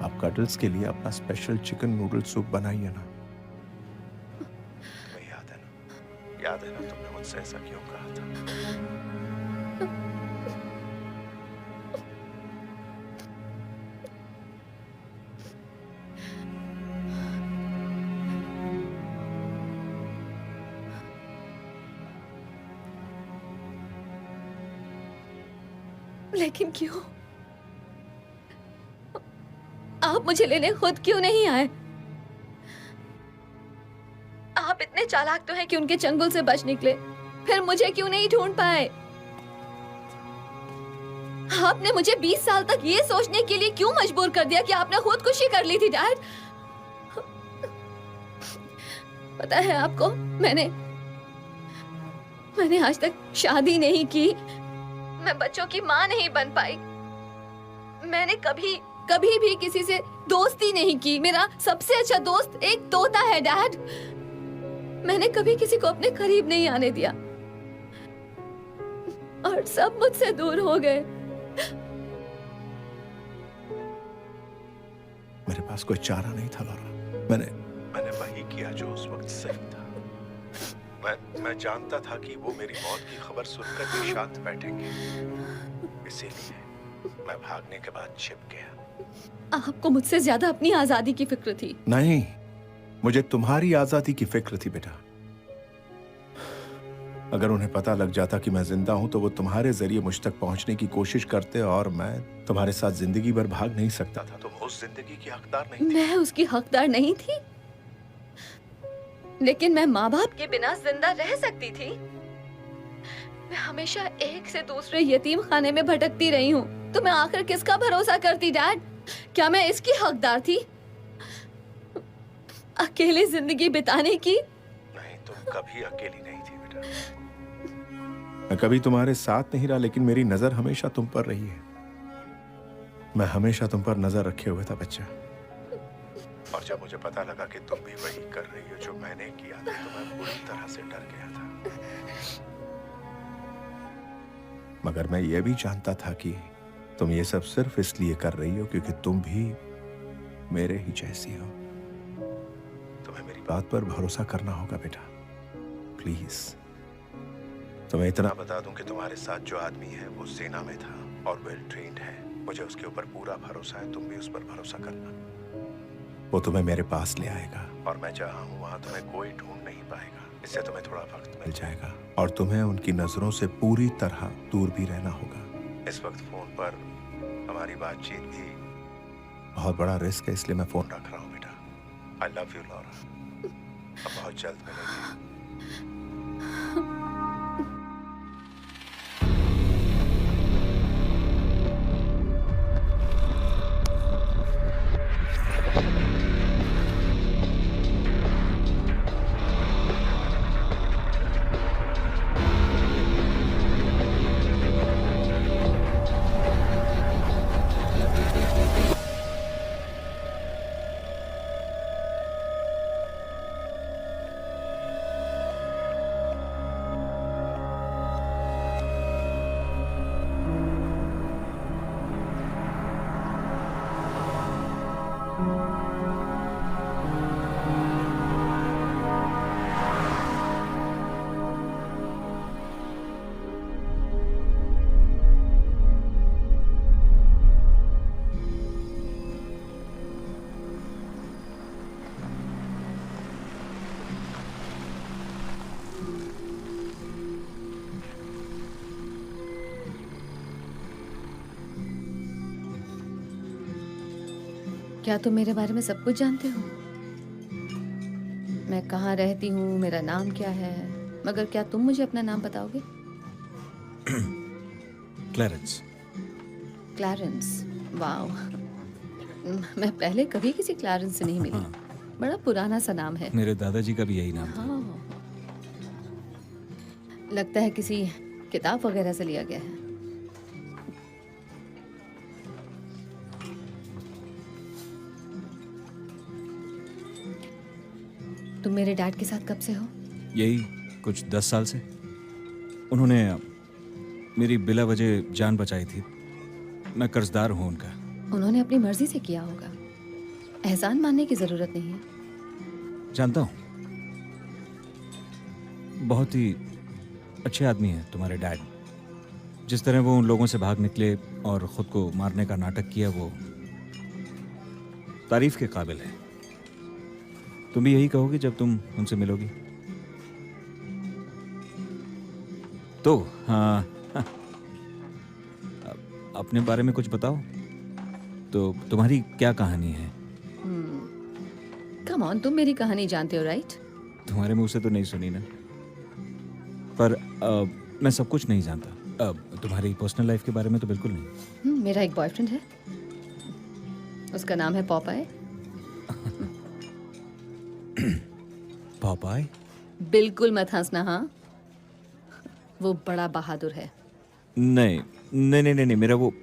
आप कटल्स के लिए अपना स्पेशल चिकन नूडल सूप बनाइए ना। तुम्हें याद है ना? याद है ना तुमने मुझसे ऐसा क्यों कहा था? लेकिन क्यों? आप मुझे लेने खुद क्यों नहीं आए? आप इतने चालाक तो हैं कि उनके चंगुल से बच निकले, फिर मुझे क्यों नहीं ढूंढ पाए? आपने मुझे 20 साल तक ये सोचने के लिए क्यों मजबूर कर दिया कि आपने खुदकुशी कर ली थी डैड? पता है आपको, मैंने आज तक शादी नहीं की, मैं बच्चों की माँ नहीं बन पाई, मैंने कभी भी किसी से दोस्ती नहीं की। मेरा सबसे अच्छा दोस्त एक तोता है डैड। मैंने कभी किसी को अपने करीब नहीं आने दिया और सब मुझसे दूर हो गए। मेरे पास कोई चारा नहीं था लॉरा। मैंने वही किया जो उस वक्त सही था। मैं जानता था कि वो मेरी मौत की खबर सुनकर भी शांत बैठेंगे, इसीलिए मैं भागने के बाद छिप गया। आपको मुझसे ज्यादा अपनी आजादी की फिक्र थी। नहीं, मुझे तुम्हारी आजादी की फिक्र थी बेटा। अगर उन्हें पता लग जाता कि मैं जिंदा हूं तो वो तुम्हारे जरिए मुझ तक पहुंचने की कोशिश करते और मैं तुम्हारे साथ जिंदगी भर भाग नहीं सकता था। तुम उस जिंदगी की हकदार नहीं थी। मैं उसकी हकदार नहीं थी, लेकिन मैं माँ बाप के बिना जिंदा रह सकती थी। मैं हमेशा एक से दूसरे यतीम खाने में भटकती रही हूँ, तो मैं आखिर किसका भरोसा करती डैड? क्या मैं इसकी हकदार थी, अकेले जिंदगी बिताने की? नहीं, तुम कभी अकेली नहीं थी बेटा। मैं कभी तुम्हारे साथ नहीं रहा, लेकिन मेरी नजर हमेशा तुम पर रही है। मैं हमेशा तुम पर नजर रखे हुए था बच्चा। और जब मुझे पता लगा कि तुम भी वही कर रही हो जो मैंने किया था, तो मैं पूरी तरह से डर गया था। मगर मैं ये भी जानता था कि तुम ये सब सिर्फ इसलिए कर रही हो क्योंकि तुम भी मेरे ही जैसी हो। तुम्हें मेरी बात पर भरोसा करना होगा बेटा, प्लीज। तुम्हें इतना बता दूं कि तुम्हारे साथ जो आदमी है वो सेना में था और वेल ट्रेन्ड है। मुझे उसके ऊपर पूरा भरोसा है, तुम भी उस पर भरोसा करना। वो तुम्हें मेरे पास ले आएगा और मैं जहां हूं वहां तुम्हें कोई ढूंढ नहीं पाएगा। इससे तुम्हें थोड़ा वक्त मिल जाएगा और तुम्हें उनकी नजरों से पूरी तरह दूर भी रहना होगा। इस वक्त फोन पर हमारी बातचीत भी बहुत बड़ा रिस्क है, इसलिए मैं फोन रख रहा हूँ बेटा। I love you Laura. अब बहुत जल्द मिलेंगे। क्या तुम मेरे बारे में सब कुछ जानते हो? मैं कहाँ रहती हूँ, मेरा नाम क्या है, मगर क्या तुम मुझे अपना नाम बताओगे? क्लैरेंस। Clarence, wow. मैं पहले कभी किसी क्लैरेंस से नहीं मिली। बड़ा पुराना सा नाम है। मेरे दादाजी का भी यही नाम था। हाँ, लगता है किसी किताब वगैरह से लिया गया है। तुम मेरे डैड के साथ कब से हो? यही कुछ 10 साल से। उन्होंने मेरी बिला वजह जान बचाई थी। मैं कर्जदार हूँ उनका। उन्होंने अपनी मर्जी से किया होगा, एहसान मानने की जरूरत नहीं है। जानता हूँ, बहुत ही अच्छे आदमी हैं तुम्हारे डैड। जिस तरह वो उन लोगों से भाग निकले और खुद को मारने का नाटक किया, वो तारीफ के काबिल है। तुम भी यही कहोगे जब तुम उनसे मिलोगी? तो हाँ, अपने बारे में कुछ बताओ। तो तुम्हारी क्या कहानी है? कम ऑन, तुम मेरी कहानी जानते हो, राइट? तुम्हारे मुंह से तो नहीं सुनी ना, पर मैं सब कुछ नहीं जानता। तुम्हारी पर्सनल लाइफ के बारे में तो बिल्कुल नहीं। मेरा एक बॉयफ्रेंड है, उसका नाम है पॉपाय। पॉपाय? बिल्कुल मत हंसना। हाँ, वो बड़ा बहादुर है। नहीं नहीं नहीं नहीं, मेरा वो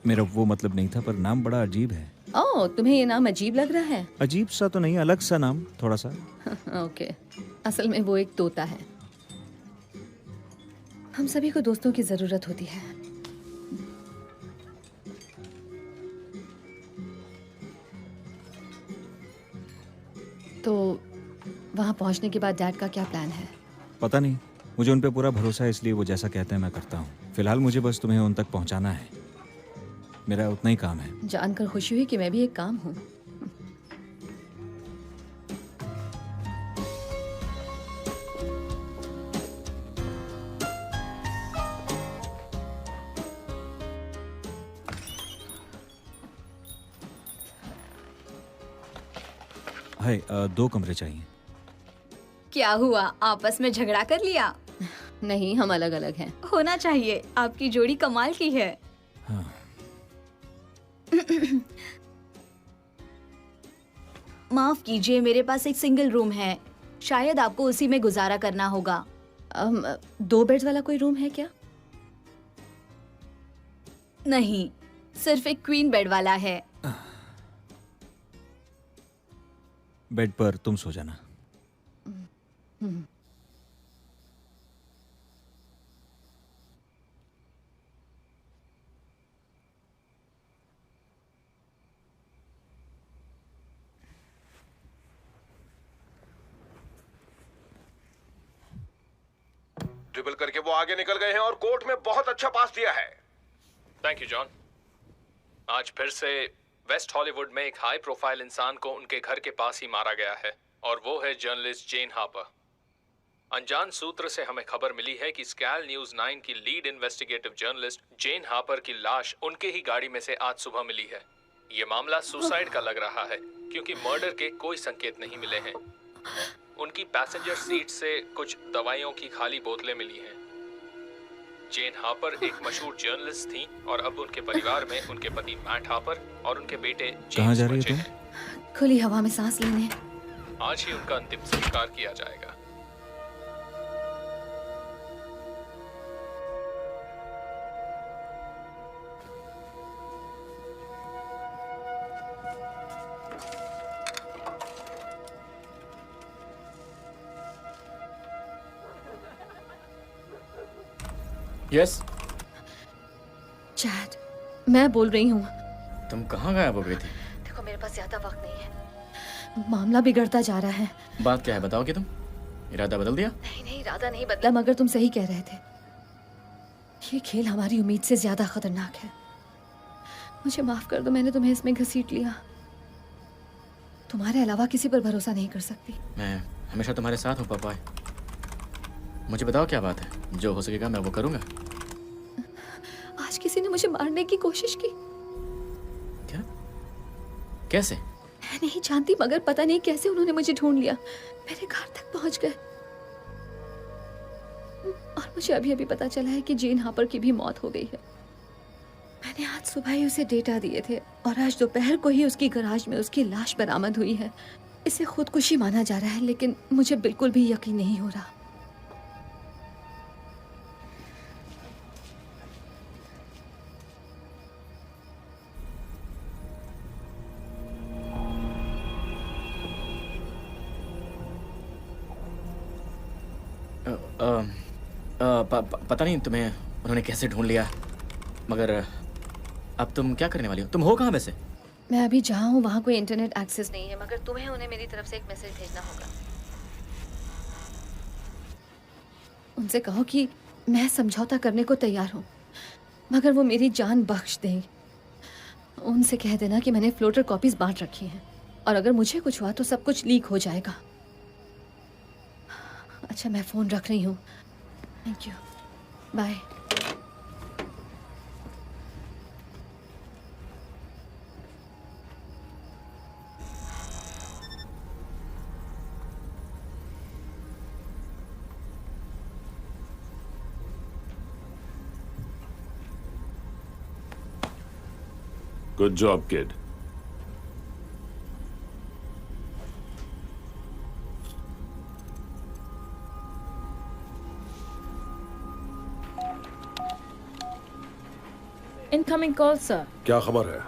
मेरा वो मतलब नहीं था, पर नाम बड़ा अजीब है। ओह, तुम्हें ये नाम अजीब लग रहा है? अजीब सा तो नहीं, अलग सा नाम थोड़ा सा। ओके, असल में वो एक तोता है। हम सभी को दोस्तों की जरूरत होती है। तो वहां पहुंचने के बाद डैड का क्या प्लान है? पता नहीं, मुझे उन पे पूरा भरोसा है, इसलिए वो जैसा कहते हैं मैं करता हूँ। फिलहाल मुझे बस तुम्हें उन तक पहुँचाना है, मेरा उतना ही काम है। जानकर खुशी हुई कि मैं भी एक काम हूँ। हाय, 2 कमरे चाहिए। क्या हुआ, आपस में झगड़ा कर लिया? नहीं, हम अलग अलग हैं। होना चाहिए, आपकी जोड़ी कमाल की है। हाँ। माफ कीजिए, मेरे पास एक सिंगल रूम है, शायद आपको उसी में गुजारा करना होगा। 2 बेड्स वाला कोई रूम है क्या? नहीं, सिर्फ एक क्वीन बेड वाला है। बेड पर तुम सो जाना। ट्रिपल करके वो आगे निकल गए हैं और कोर्ट में बहुत अच्छा पास दिया है। Thank you John. आज फिर से वेस्ट हॉलीवुड में एक हाई प्रोफाइल इंसान को उनके घर के पास ही मारा गया है, और वो है जर्नलिस्ट जेन हापर। अनजान सूत्र से हमें खबर मिली है कि स्कैल न्यूज 9 की लीड इन्वेस्टिगेटिव जर्नलिस्ट जेन हापर की लाश उनके ही गाड़ी में से आज सुबह मिली है। ये मामला सुसाइड का लग रहा है, क्योंकि मर्डर के कोई संकेत नहीं मिले हैं। उनकी पैसेंजर सीट से कुछ दवाइयों की खाली बोतलें मिली हैं। जेन हापर एक मशहूर जर्नलिस्ट थी, और अब उनके परिवार में उनके पति मैट हापर और उनके बेटे कहाँ जा जेम्स रही बचे हो हैं। खुली हवा में सांस लेने। आज ही उनका अंतिम संस्कार किया जाएगा। यस, चैट, मैं बोल रही हूँ। तुम कहाँ गायब हो गई थी? देखो, मेरे पास ज्यादा वक्त नहीं है, मामला बिगड़ता जा रहा है। बात क्या है, बताओगे तुम? इरादा बदल दिया? नहीं, इरादा नहीं बदला, मगर तुम सही कह रहे थे। ये खेल हमारी उम्मीद से ज्यादा खतरनाक है। मुझे माफ कर दो, मैंने तुम्हें इसमें घसीट लिया। तुम्हारे अलावा किसी पर भरोसा नहीं कर सकती। मैं हमेशा तुम्हारे साथ हूँ पापा। मुझे बताओ क्या बात है, जो हो सकेगा मैं वो करूँगा। आज किसी ने मुझे मारने की कोशिश की। क्या? कैसे? मैं नहीं जानती, मगर पता नहीं कैसे उन्होंने मुझे ढूंढ लिया, मेरे घर तक पहुंच गए। और मुझे अभी अभी पता चला है कि जेन हापर की भी मौत हो गई है। मैंने आज सुबह ही उसे डेटा दिए थे और आज दोपहर को ही उसकी गैराज में उसकी लाश बरामद हुई है। इसे खुदकुशी माना जा रहा है, लेकिन मुझे बिल्कुल भी यकीन नहीं हो रहा। पता नहीं तुम्हें उन्होंने कैसे ढूंढ लिया, मगर अब तुम क्या करने वाली हो? तुम हो कहाँ वैसे? मैं अभी जहाँ हूँ वहाँ कोई इंटरनेट एक्सेस नहीं है, मगर तुम्हें उन्हें मेरी तरफ से एक मैसेज भेजना होगा। उनसे कहो कि मैं समझौता करने को तैयार हूँ, मगर वो मेरी जान बख्श देंगे। उनसे कह देना कि मैंने फ्लोटर कॉपीज बांट रखी हैं और अगर मुझे कुछ हुआ तो सब कुछ लीक हो जाएगा। अच्छा, मैं फ़ोन रख रही हूँ। Thank you, bye. Good job, kid. Incoming call sir. क्या खबर है?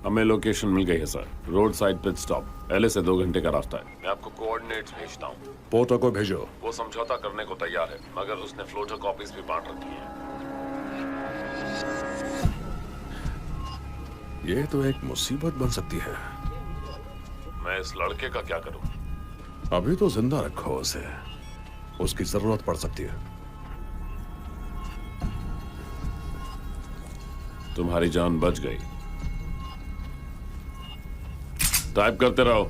हमें लोकेशन मिल गई है सर। रोड साइड पिट स्टॉप, पहले से 2 घंटे का रास्ता है। मैं आपको कोऑर्डिनेट्स भेजता हूँ। पोर्टर को भेजो। वो समझौता करने को तैयार है, मगर उसने फ्लोटर कॉपीज भी बांट रखी हैं। ये तो एक मुसीबत बन सकती है। मैं इस लड़के का क्या करूं? अभी तो जिंदा रखो उसे, उसकी जरूरत पड़ सकती है। तुम्हारी जान बच गई। टाइप करते रहो।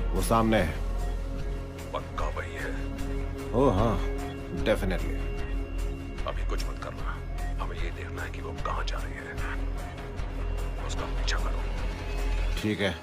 वो सामने है। पक्का वही है? ओ हाँ, डेफिनेटली। अभी कुछ मत करना, हमें ये देखना है कि वो कहाँ जा रही है। उसका पीछा करो। ठीक है।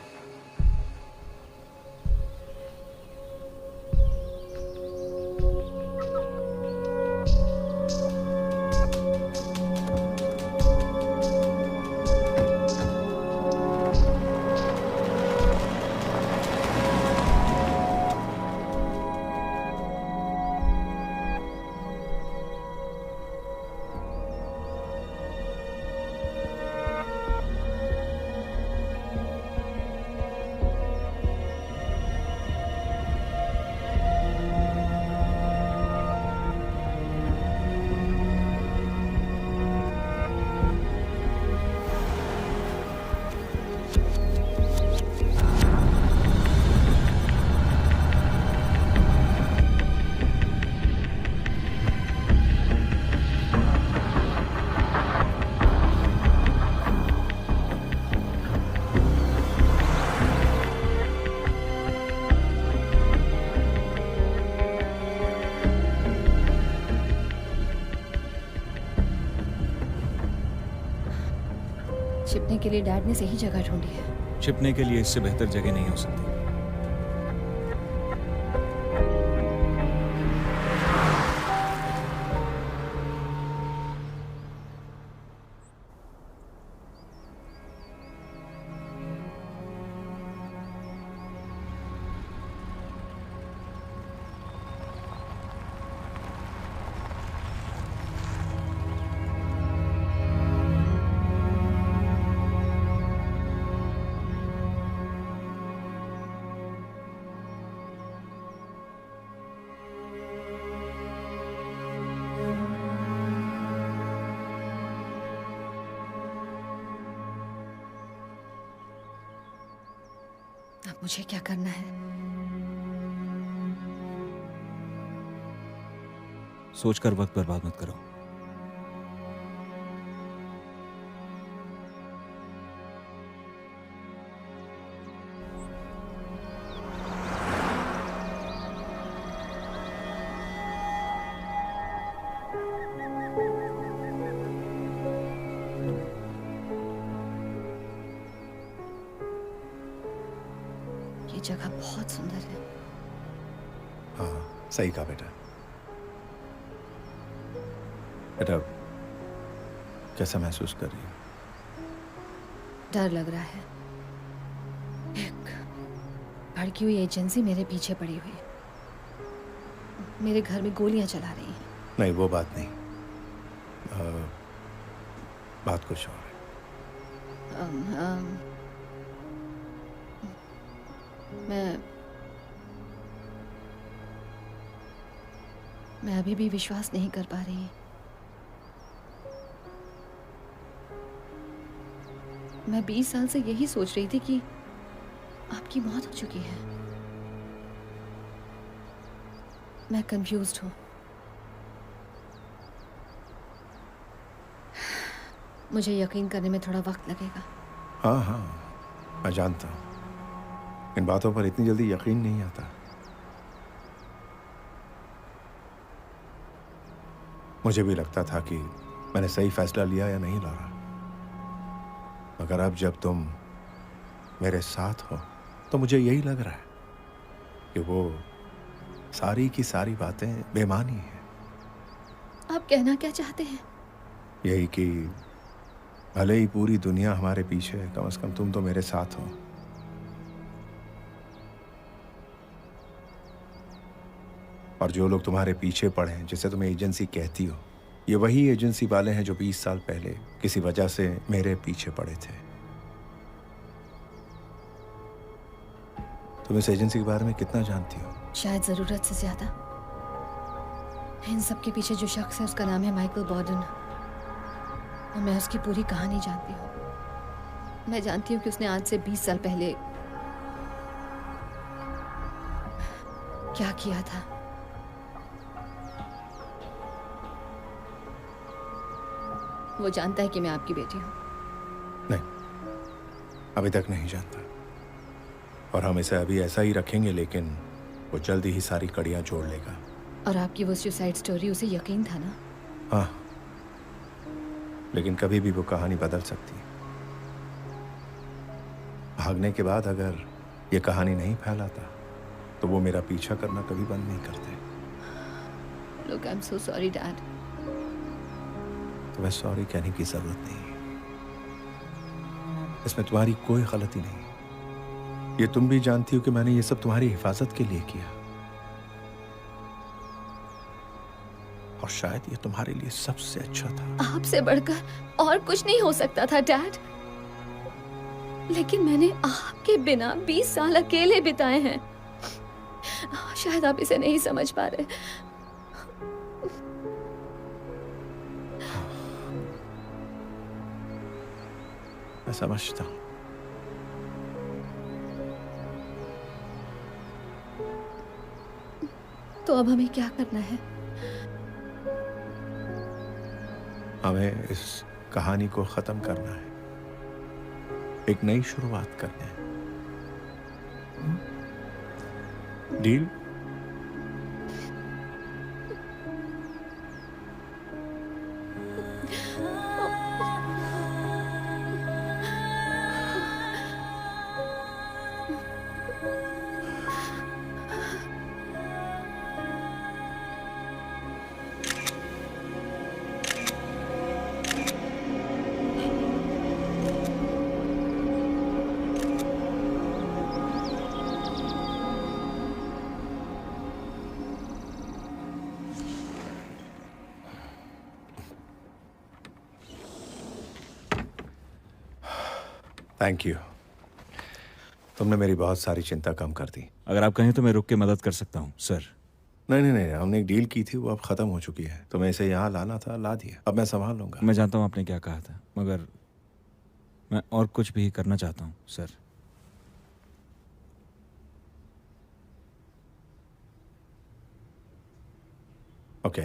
छिपने के लिए डैड ने सही जगह ढूंढी है। छिपने के लिए इससे बेहतर जगह नहीं हो सकती। अब मुझे क्या करना है? सोचकर वक्त बर्बाद मत करो। ये जगह बहुत सुंदर है। हाँ, सही कहा बेटा। बेटा, कैसा महसूस कर रही हो? डर लग रहा है। एक भड़की हुई एजेंसी मेरे पीछे पड़ी हुई है। मेरे घर में गोलियां चला रही हैं। नहीं, वो बात नहीं। बात कुछ और है। मैं अभी भी विश्वास नहीं कर पा रही। मैं 20 साल से यही सोच रही थी कि आपकी मौत हो चुकी है। मैं कंफ्यूज्ड हूँ। मुझे यकीन करने में थोड़ा वक्त लगेगा। हाँ हाँ, मैं जानता हूँ। इन बातों पर इतनी जल्दी यकीन नहीं आता। मुझे भी लगता था कि मैंने सही फैसला लिया या नहीं लॉरा, मगर अब जब तुम मेरे साथ हो तो मुझे यही लग रहा है कि वो सारी की सारी बातें बेमानी हैं। आप कहना क्या चाहते हैं? यही कि भले ही पूरी दुनिया हमारे पीछे है, कम से कम तुम तो मेरे साथ हो। और जो लोग तुम्हारे पीछे पड़े हैं, जिसे तुम एजेंसी कहती हो, ये वही एजेंसी वाले हैं जो 20 साल पहले किसी वजह से मेरे पीछे पड़े थे। तुम इस एजेंसी के बारे में कितना जानती हो? शायद जरूरत से ज्यादा। इन सब के पीछे जो शख्स है उसका नाम है माइकल बॉर्डन, और मैं उसकी पूरी कहानी जानती हूँ। मैं जानती हूँ कि उसने आज से 20 साल पहले क्या किया था। वो जानता है कि मैं आपकी बेटी हूँ। नहीं, अभी तक नहीं जानता, और हम इसे अभी ऐसा ही रखेंगे, लेकिन वो जल्दी ही सारी कड़ियां जोड़ लेगा। और आपकी वो सुसाइड स्टोरी, उसे यकीन था ना? हाँ, लेकिन कभी भी वो कहानी बदल सकती है। भागने के बाद अगर ये कहानी नहीं फैलाता तो वो मेरा पीछा करना कभी बंद नहीं करते। Look, I'm so sorry, Dad. तुम्हें सॉरी कहने की जरूरत नहीं, इसमें तुम्हारी कोई गलती नहीं। ये तुम भी जानती हो कि मैंने ये सब तुम्हारी हिफाजत के लिए किया, और शायद ये तुम्हारे लिए सबसे अच्छा था। आपसे बढ़कर और कुछ नहीं हो सकता था, डैड। लेकिन मैंने आपके बिना 20 साल अकेले बिताए हैं। शायद आप इसे नहीं समझ पा रहे। मैं समझता हूं। तो अब हमें क्या करना है? हमें इस कहानी को खत्म करना है, एक नई शुरुआत करनी है। डील? थैंक यू, तुमने मेरी बहुत सारी चिंता कम कर दी। अगर आप कहें तो मैं रुक के मदद कर सकता हूँ, सर। नहीं नहीं नहीं, हमने एक डील की थी, वो अब खत्म हो चुकी है। तुम्हें इसे यहाँ लाना था, ला दिया। अब मैं संभाल लूंगा। मैं जानता हूँ आपने क्या कहा था, मगर मैं और कुछ भी करना चाहता हूँ, सर। ओके,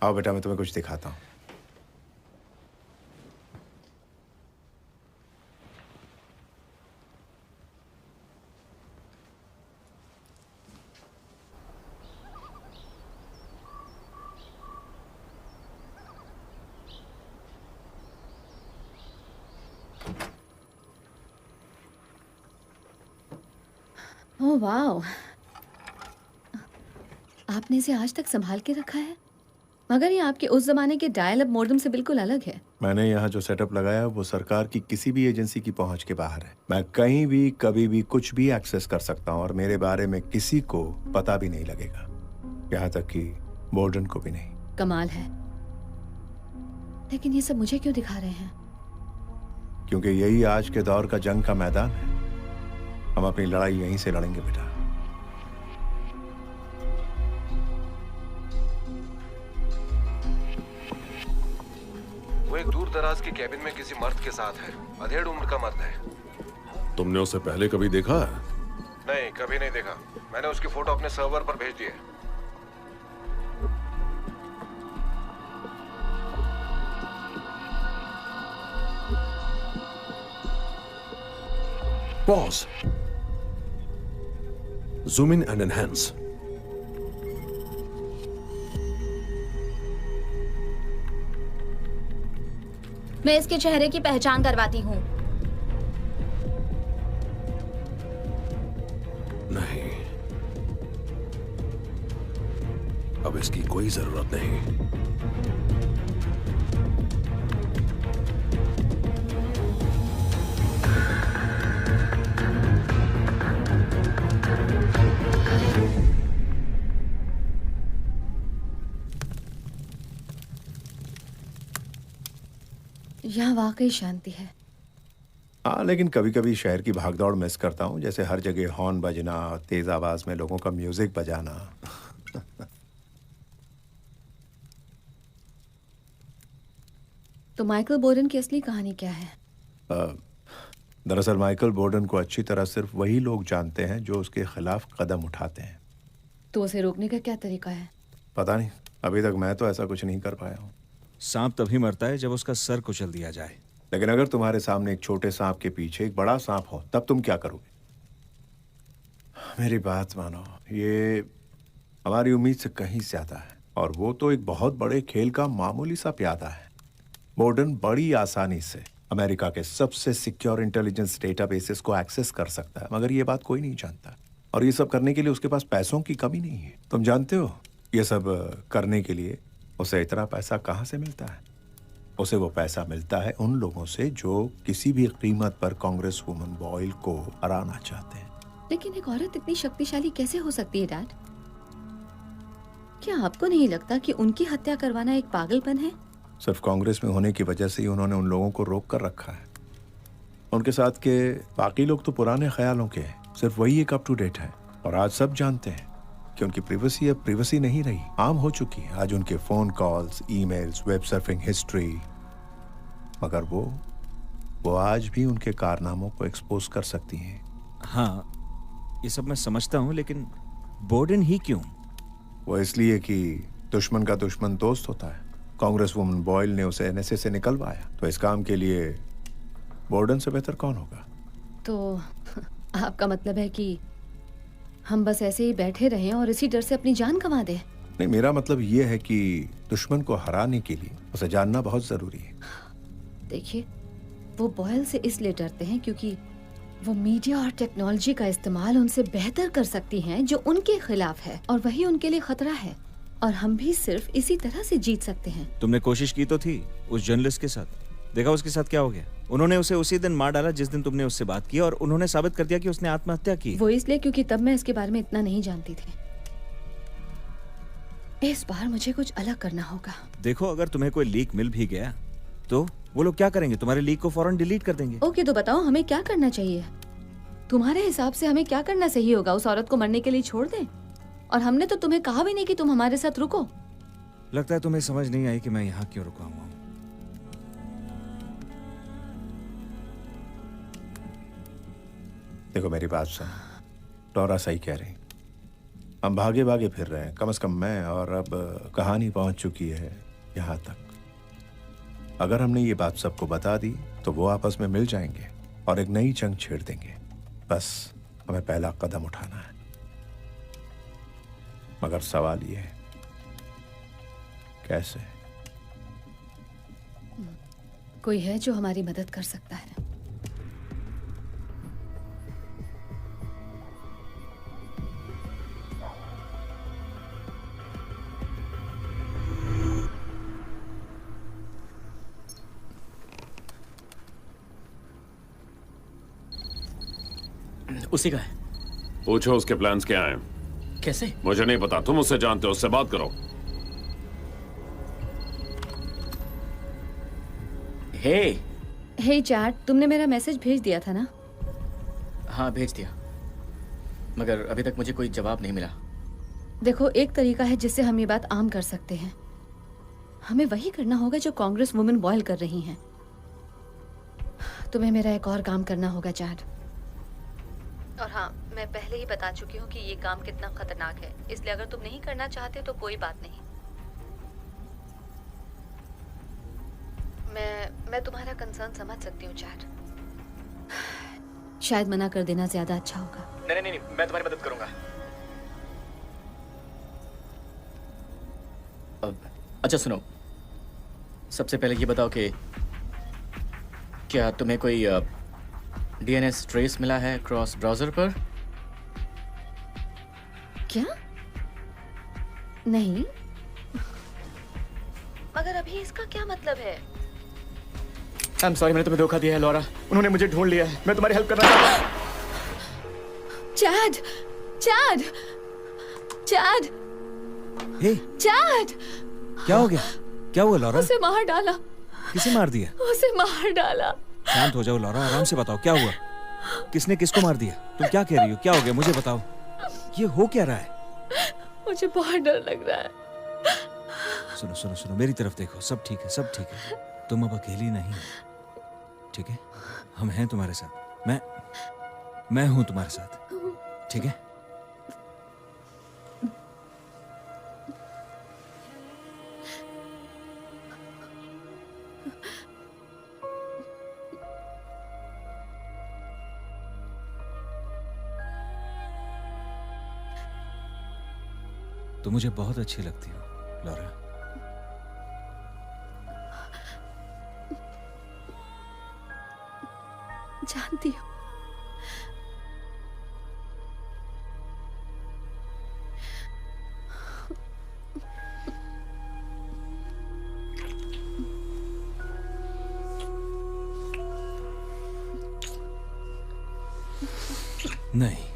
आओ बेटा, मैं तुम्हें कुछ दिखाता हूँ। ओह वाओ, आपने इसे आज तक संभाल के रखा है, मगर ये आपके उस जमाने के डायल अप मॉडेम से बिल्कुल अलग है। मैंने यहाँ जो सेटअप लगाया वो सरकार की किसी भी एजेंसी की पहुंच के बाहर है। मैं कहीं भी कभी भी कुछ भी एक्सेस कर सकता हूँ और मेरे बारे में किसी को पता भी नहीं लगेगा, यहाँ तक कि बोर्डन को भी नहीं। कमाल है, लेकिन ये सब मुझे क्यों दिखा रहे हैं? क्योंकि यही आज के दौर का जंग का मैदान है। हम अपनी लड़ाई यहीं से लड़ेंगे बेटा। वो एक दूर दराज की कैबिन में किसी मर्द के साथ है। अधेड़ उम्र का मर्द है। तुमने उसे पहले कभी देखा है? नहीं, कभी नहीं देखा। मैंने उसकी फोटो अपने सर्वर पर भेज दी है। Pause. Zoom in and enhance. मैं इसके चेहरे की पहचान करवाती हूँ। नहीं, अब इसकी कोई जरूरत नहीं। यहाँ वाकई शांति है। हाँ, लेकिन कभी कभी शहर की भागदौड़ मिस करता हूँ, जैसे हर जगह हॉर्न बजना, तेज आवाज में लोगों का म्यूजिक बजाना। तो माइकल बोर्डन की असली कहानी क्या है? दरअसल माइकल बोर्डन को अच्छी तरह सिर्फ वही लोग जानते हैं जो उसके खिलाफ कदम उठाते हैं। तो उसे रोकने का क्या तरीका है? पता नहीं, अभी तक मैं तो ऐसा कुछ नहीं कर पाया हूँ। सांप तभी मरता है जब उसका सर कुचल दिया जाए। लेकिन अगर तुम्हारे सामने एक छोटे सांप के पीछे एक बड़ा सांप हो, तब तुम क्या करोगे? मेरी बात मानो, ये हमारी उम्मीद से कहीं ज्यादा है, और वो तो एक बहुत बड़े खेल का मामूली सा प्यादा है। बोर्डन बड़ी आसानी से अमेरिका के सबसे सिक्योर इंटेलिजेंस डेटाबेसेस को एक्सेस कर सकता है, मगर ये बात कोई नहीं जानता। और ये सब करने के लिए उसके पास पैसों की कमी नहीं है। तुम जानते हो ये सब करने के लिए उसे इतना पैसा कहाँ से मिलता है? उसे वो पैसा मिलता है उन लोगों से जो किसी भी कीमत पर कांग्रेस वुमन बॉयल को हराना चाहते हैं। लेकिन एक औरत इतनी शक्तिशाली कैसे हो सकती है डैड? क्या आपको नहीं लगता कि उनकी हत्या करवाना एक पागलपन है? सिर्फ कांग्रेस में होने की वजह से ही उन्होंने उन लोगों को रोक कर रखा है। उनके साथ के बाकी लोग तो पुराने ख्यालों के हैं, सिर्फ वही एक अप टू डेट है। और आज सब जानते हैं कि उनकी प्रिवेसी अब प्रिवेसी नहीं रही, आम हो चुकी है। आज उनके phone calls, emails, web surfing history, मगर वो आज भी उनके कारनामों को एक्सपोज कर सकती हैं। हाँ, ये सब मैं समझता हूँ, लेकिन बोर्डन ही क्यों? वो इसलिए कि दुश्मन का दुश्मन दोस्त होता है। कांग्रेस वुमन बॉयल ने उसे एनएसए से निकलवाया, तो इस काम के लिए बोर्डन से बेहतर कौन होगा? तो आपका मतलब है कि हम बस ऐसे ही बैठे रहें और इसी डर से अपनी जान गंवा दें? नहीं, मेरा मतलब ये है कि दुश्मन को हराने के लिए उसे जानना बहुत जरूरी है। देखिए, वो बॉयल से इसलिए डरते हैं क्योंकि वो मीडिया और टेक्नोलॉजी का इस्तेमाल उनसे बेहतर कर सकती हैं जो उनके खिलाफ है, और वही उनके लिए खतरा है। और हम भी सिर्फ इसी तरह से जीत सकते हैं। तुमने कोशिश की तो थी उस जर्नलिस्ट के साथ, देखा उसके साथ क्या हो गया? उन्होंने उसे उसी दिन मार डाला जिस दिन तुमने उससे बात की, और उन्होंने साबित कर दिया कि उसने आत्महत्या की। वो इसलिए क्योंकि तब मैं इसके बारे में इतना नहीं जानती थी। इस बार मुझे कुछ अलग करना होगा। देखो, अगर तुम्हें कोई लीक मिल भी गया तो वो लोग क्या करेंगे? तुम्हारे लीक को फौरन डिलीट कर देंगे। ओके, तो बताओ हमें क्या करना चाहिए? तुम्हारे हिसाब से हमें क्या करना सही होगा? उस औरत को मरने के लिए छोड़ दें? और हमने तो तुम्हें कहा भी नहीं कि तुम हमारे साथ रुको। लगता है तुम्हें समझ नहीं आई कि मैं यहाँ क्यों रुका हुआ हूँ। देखो, मेरी बात सुन, डोरा सही कह रही। हम भागे भागे फिर रहे हैं, कम से कम मैं, और अब कहानी पहुंच चुकी है यहाँ तक। अगर हमने ये बात सबको बता दी तो वो आपस में मिल जाएंगे और एक नई जंग छेड़ देंगे। बस हमें पहला कदम उठाना है। मगर सवाल ये है, कैसे? कोई है जो हमारी मदद कर सकता है? उसी का है। पूछो उसके प्लान्स क्या हैं। कैसे? मुझे नहीं पता, तुम उससे जानते हो, उससे बात करो। हे चैट, तुमने मेरा मैसेज भेज दिया था ना? हाँ, भेज दिया, मगर अभी तक मुझे कोई जवाब नहीं मिला। देखो, एक तरीका है जिससे हम ये बात आम कर सकते हैं। हमें वही करना होगा जो कांग्रेस वुमेन बॉयल कर रही हैं। तुम्हें मेरा एक और काम करना होगा चैट। और हाँ, मैं पहले ही बता चुकी हूँ कि ये काम कितना खतरनाक है, इसलिए अगर तुम नहीं करना चाहते तो कोई बात नहीं। मैं तुम्हारा कंसर्न समझ सकती हूँ चैट। शायद मना कर देना ज्यादा अच्छा होगा। नहीं नहीं नहीं, मैं तुम्हारी मदद करूंगा। अच्छा सुनो, सबसे पहले ये बताओ कि क्या तुम्हें कोई डीएनएस ट्रेस मिला है क्रॉस ब्राउजर पर? क्या? नहीं, मगर अभी इसका क्या मतलब है? I'm sorry, मैंने तुम्हें धोखा दिया है लॉरा। उन्होंने मुझे ढूंढ लिया है। मैं तुम्हारी हेल्प करना चाहता हूँ। चैड, चैड, चैड, हे, चैड! क्या हो गया? क्या हुआ लॉरा? उसे मार डाला। किसे मार दिया? उसे मार डाला। शांत हो जाओ लॉरा, आराम से बताओ क्या हुआ। किसने किसको मार दिया? तुम क्या कह रही हो? क्या हो गया मुझे बताओ। ये हो क्या रहा है? मुझे बहुत डर लग रहा है। सुनो सुनो सुनो, मेरी तरफ देखो, सब ठीक है, सब ठीक है। तुम अब अकेली नहीं हो, ठीक है? हम हैं तुम्हारे साथ। मैं हूं तुम्हारे साथ, ठीक है? तुम मुझे बहुत अच्छी लगती हो लॉरा। जानती हूँ। नहीं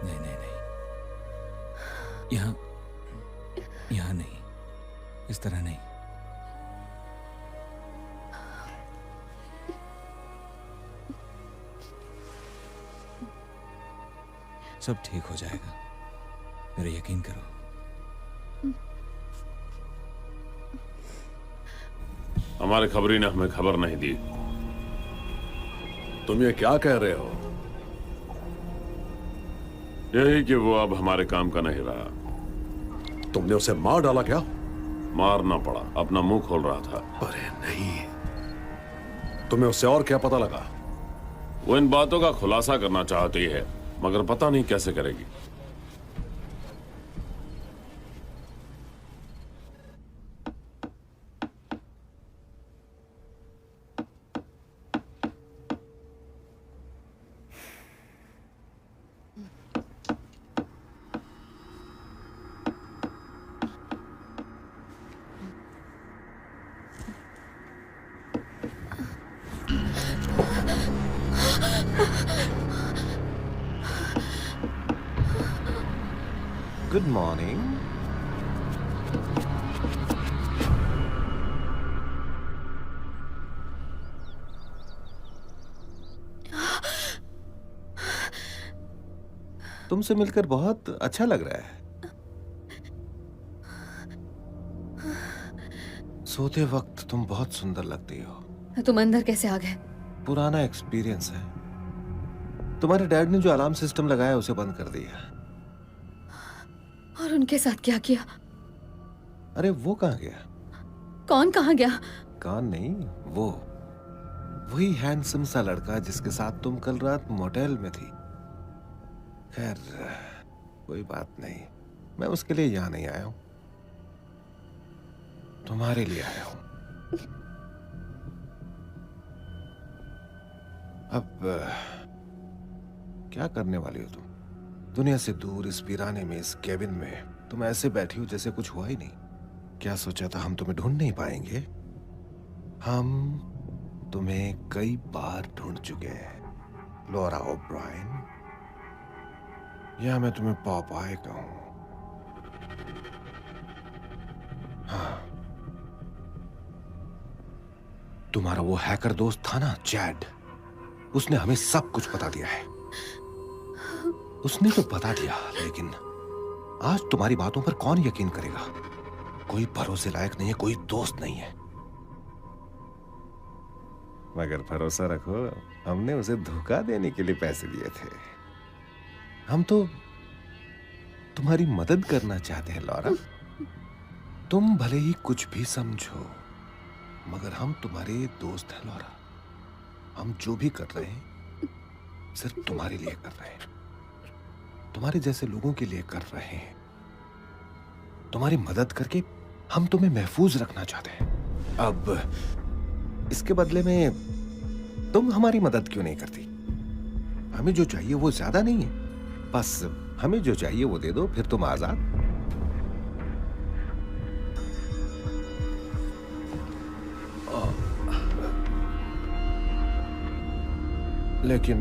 नहीं नहीं नहीं, यहाँ नहीं, इस तरह नहीं। सब ठीक हो जाएगा, मेरा यकीन करो। हमारे खबरी ने हमें खबर नहीं दी। तुम ये क्या कह रहे हो? यही कि वो अब हमारे काम का नहीं रहा। तुमने उसे मार डाला क्या? मारना पड़ा, अपना मुंह खोल रहा था। अरे नहीं, तुम्हें उससे और क्या पता लगा? वो इन बातों का खुलासा करना चाहती है, मगर पता नहीं कैसे करेगी। Good morning. तुमसे मिलकर बहुत अच्छा लग रहा है। सोते वक्त तुम बहुत सुंदर लगती हो। तुम अंदर कैसे आ गए? पुराना एक्सपीरियंस है। तुम्हारे डैड ने जो अलार्म सिस्टम लगाया उसे बंद कर दिया। और उनके साथ क्या किया? अरे वो कहाँ गया? कौन कहाँ गया? कौन नहीं, वो वही हैंडसम सा लड़का जिसके साथ तुम कल रात मोटेल में थी। खैर कोई बात नहीं, मैं उसके लिए यहाँ नहीं आया हूं, तुम्हारे लिए आया हूं। अब क्या करने वाली हो तुम? दुनिया से दूर इस वीराने में, इस केबिन में तुम ऐसे बैठी हो जैसे कुछ हुआ ही नहीं। क्या सोचा था हम तुम्हें ढूंढ नहीं पाएंगे? हम तुम्हें कई बार ढूंढ चुके हैं लॉरा ओब्रायन, या मैं तुम्हें पॉपाय कहूं। हाँ, तुम्हारा वो हैकर दोस्त था ना चैड, उसने हमें सब कुछ बता दिया है। उसने तो बता दिया, लेकिन आज तुम्हारी बातों पर कौन यकीन करेगा? कोई भरोसे लायक नहीं है, कोई दोस्त नहीं है। मगर भरोसा रखो, हमने उसे धोखा देने के लिए पैसे दिए थे। हम तो तुम्हारी मदद करना चाहते हैं लॉरा। तुम भले ही कुछ भी समझो, मगर हम तुम्हारे दोस्त हैं लॉरा। हम जो भी कर रहे हैं सिर्फ तुम्हारे लिए कर रहे हैं, तुम्हारे जैसे लोगों के लिए कर रहे हैं। तुम्हारी मदद करके हम तुम्हें महफूज रखना चाहते हैं। अब इसके बदले में तुम हमारी मदद क्यों नहीं करती? हमें जो चाहिए वो ज्यादा नहीं है, बस हमें जो चाहिए वो दे दो, फिर तुम आजाद। लेकिन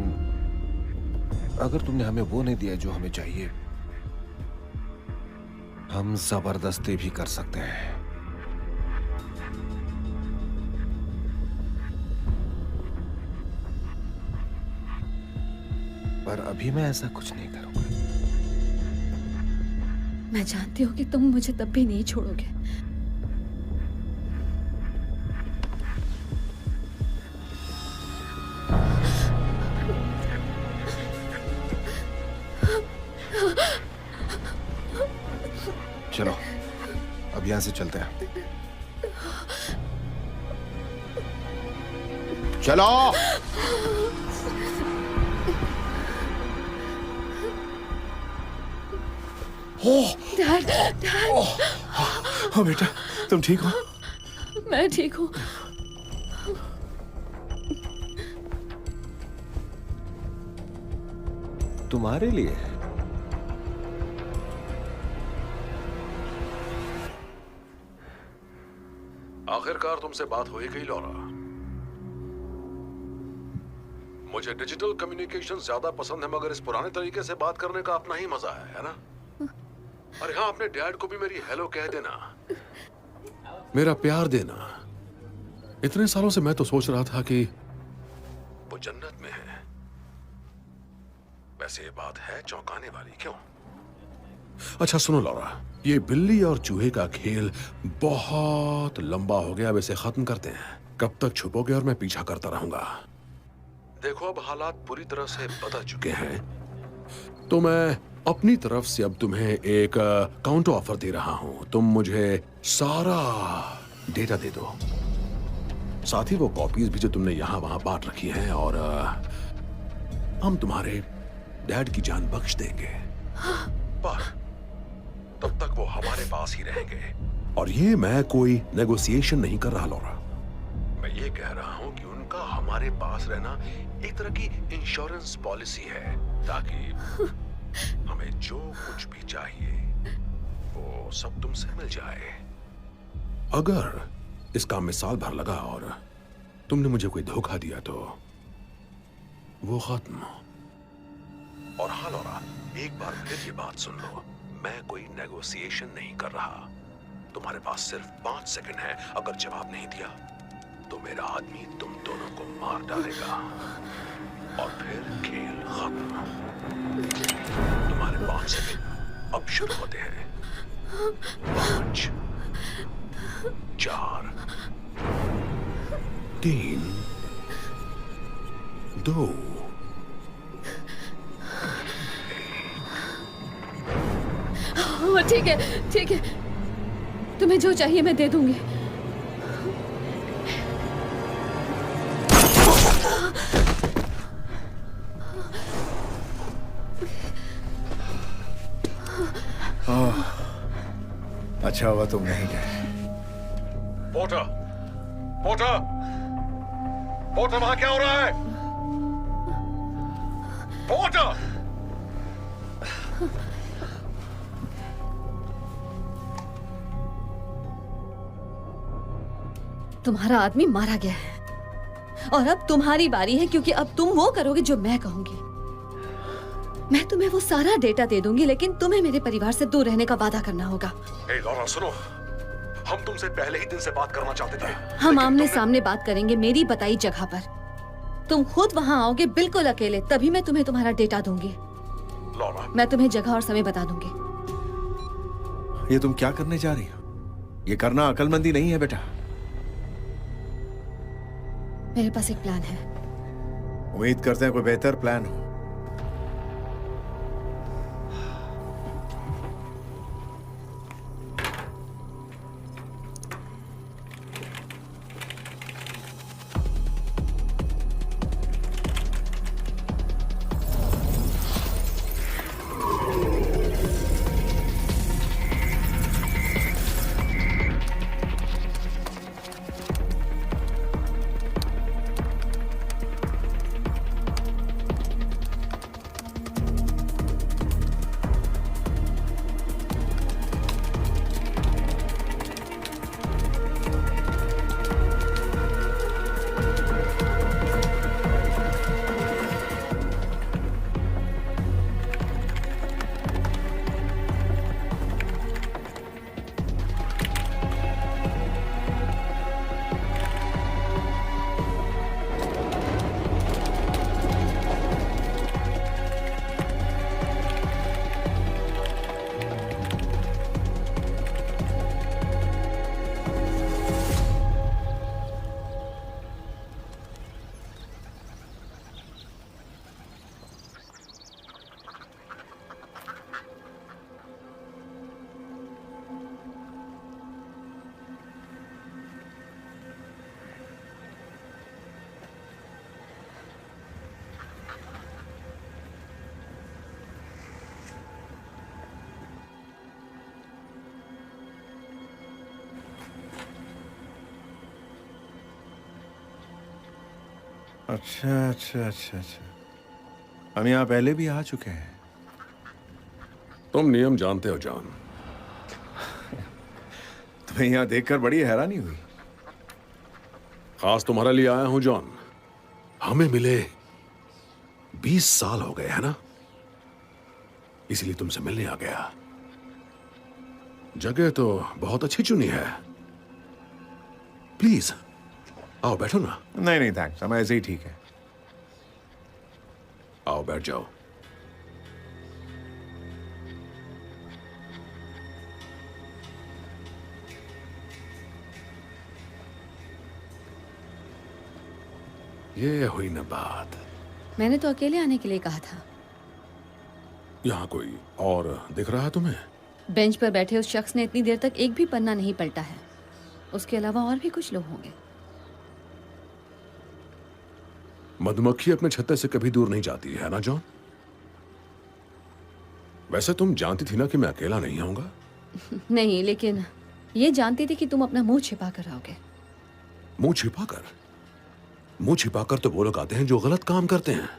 अगर तुमने हमें वो नहीं दिया जो हमें चाहिए, हम जबरदस्ती भी कर सकते हैं। पर अभी मैं ऐसा कुछ नहीं करूंगा। मैं जानती हूँ कि तुम मुझे तब भी नहीं छोड़ोगे। चलो अब यहां से चलते हैं। चलो। Dad, dad. हाँ बेटा, तुम ठीक हो? मैं ठीक हूँ। तुम्हारे लिए आखिरकार तुमसे बात हो ही गई लॉरा। मुझे डिजिटल कम्युनिकेशन ज्यादा पसंद है, मगर इस पुराने तरीके से बात करने का अपना ही मजा है ना? अरे हाँ, अपने डैड को भी मेरी हेलो कह देना, मेरा प्यार देना। इतने सालों से मैं तो सोच रहा था कि वो जन्नत में है। वैसे ये बात है चौंकाने वाली, क्यों? अच्छा सुनो लॉरा, ये बिल्ली और चूहे का खेल बहुत लंबा हो गया। अब इसे खत्म करते हैं। कब तक छुपोगे और मैं पीछा करता रहूंगा? देखो अब हालात पूरी तरह से बदल चुके हैं, तो मैं अपनी तरफ से अब तुम्हें एक काउंटर ऑफर दे रहा हूं। तुम मुझे सारा डेटा दे दो, साथ ही वो कॉपीज भी जो तुमने यहां वहां बांट रखी हैं, और हम तुम्हारे डैड की जान बख्श देंगे। पर तब तक वो हमारे पास ही रहेंगे। और ये मैं कोई नेगोशिएशन नहीं कर रहा लॉरा, मैं ये कह रहा हूं कि उनका हमारे पास रहना एक तरह की इंश्योरेंस पॉलिसी है, ताकि हमें जो कुछ भी चाहिए वो सब तुमसे मिल जाए। अगर इसका मिसाल भर लगा और तुमने मुझे कोई धोखा दिया तो वो खत्म। और हाँ लॉरा, एक बार फिर ये बात सुन लो, मैं कोई नेगोशिएशन नहीं कर रहा। तुम्हारे पास सिर्फ 5 सेकंड है। अगर जवाब नहीं दिया तो मेरा आदमी तुम दोनों को मार डालेगा और फिर खेल खत्म। तुम्हारे 5 सेकंड अब शुरू होते हैं। 5, 4, 3, 2, हाँ ठीक है, ठीक है, तुम्हें जो चाहिए मैं दे दूंगी। अच्छा हुआ तुम नहीं गए। पोर्टर, पोर्टर, पोर्टर, वहां क्या हो रहा है? पोर्टर! तुम्हारा आदमी मारा गया है और अब तुम्हारी बारी है, क्योंकि अब तुम वो करोगे जो मैं कहूंगी। मैं तुम्हें वो सारा डेटा दे दूंगी, लेकिन तुम्हें मेरे परिवार से दूर रहने का वादा करना होगा। हे लॉरा, सुनो, हम तुमसे पहले ही दिन से बात करना चाहते थे। हम आमने सामने बात करेंगे मेरी बताई जगह पर। तुम खुद वहां आओगे बिल्कुल अकेले, तभी मैं तुम्हें तुम्हारा डेटा दूंगी। लॉरा, मैं तुम्हें जगह और समय बता दूंगी। ये तुम क्या करने जा रही हो? ये करना अकलमंदी नहीं है बेटा। मेरे पास एक प्लान है। उम्मीद करते हैं कोई बेहतर प्लान हो। अच्छा अच्छा अच्छा अच्छा, हम यहाँ पहले भी आ चुके हैं। तुम नियम जानते हो जॉन। तुम्हें यहाँ देखकर बड़ी हैरानी हुई। खास तुम्हारे लिए आया हूं जॉन। हमें मिले 20 साल हो गए, है ना? इसलिए तुमसे मिलने आ गया। जगह तो बहुत अच्छी चुनी है। प्लीज आओ, बैठो ना। नहीं नहीं थैंक्स, हम ऐसे ही ठीक है। आओ बैठ जाओ। ये हुई ना बात। मैंने तो अकेले आने के लिए कहा था। यहाँ कोई और दिख रहा है तुम्हें? बेंच पर बैठे उस शख्स ने इतनी देर तक एक भी पन्ना नहीं पलटा है। उसके अलावा और भी कुछ लोग होंगे। मधुमक्खी अपने छत्ते से कभी दूर नहीं जाती है ना जॉन? वैसे तुम जानती थी ना कि मैं अकेला नहीं आऊंगा? नहीं, लेकिन ये जानती थी कि तुम अपना मुंह छिपा कर आओगे। मुंह छिपाकर? मुंह छिपाकर तो वो लोग आते हैं जो गलत काम करते हैं,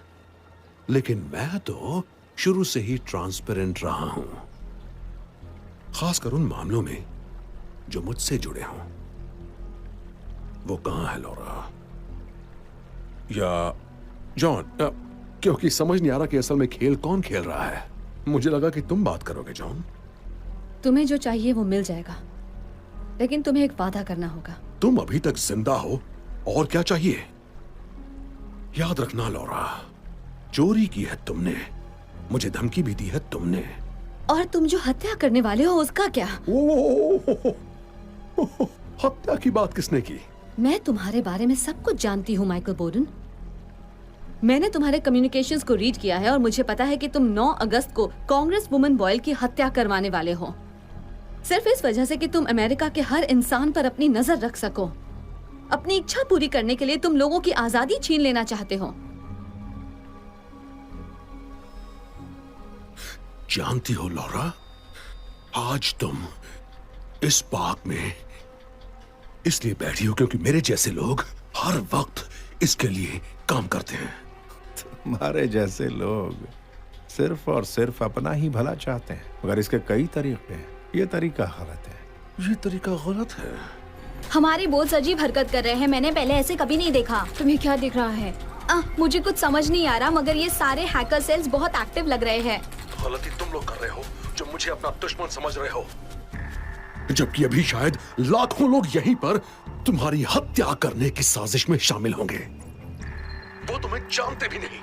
लेकिन मैं तो शुरू से ही ट्रांसपेरेंट रहा हूं, खासकर उन मामलों में जो मुझसे जुड़े हों। वो कहां है लॉरा? या जॉन, क्योंकि समझ नहीं आ रहा कि असल में खेल कौन खेल रहा है। मुझे लगा कि तुम बात करोगे जॉन। तुम्हें जो चाहिए वो मिल जाएगा, लेकिन तुम्हें एक वादा करना होगा। तुम अभी तक जिंदा हो, और क्या चाहिए? याद रखना लॉरा, चोरी की है तुमने, मुझे धमकी भी दी है तुमने। और तुम जो हत्या करने वाले हो उसका क्या? हत्या की बात किसने की? मैं तुम्हारे बारे में सब कुछ जानती हूँ माइकल बोर्डन। मैंने तुम्हारे कम्युनिकेशंस को रीड किया है और मुझे पता है कि तुम 9 अगस्त को कांग्रेस वुमन बॉयल की हत्या करवाने वाले हो, सिर्फ इस वजह से कि तुम अमेरिका के हर इंसान पर अपनी नजर रख सको। अपनी इच्छा पूरी करने के लिए तुम लोगों की आजादी छीन लेना चाहते हो। जानती हो लॉरा, आज तुम इस पार्क में इसलिए बैठी हो क्योंकि मेरे जैसे लोग हर वक्त इसके लिए काम करते हैं। तुम्हारे जैसे लोग सिर्फ और सिर्फ अपना ही भला चाहते हैं, मगर इसके कई तरीके हैं। ये तरीका गलत है। ये तरीका गलत है। हमारे बॉस अजीब हरकत कर रहे हैं, मैंने पहले ऐसे कभी नहीं देखा। तुम्हें क्या दिख रहा है? मुझे कुछ समझ नहीं आ रहा, मगर ये सारे हैकर सेल्स बहुत एक्टिव लग रहे हैं। गलती तुम लोग कर रहे हो जो मुझे अपना दुश्मन समझ रहे हो, जबकि अभी शायद लाखों लोग यहीं पर तुम्हारी हत्या करने की साजिश में शामिल होंगे। वो तुम्हें जानते भी नहीं।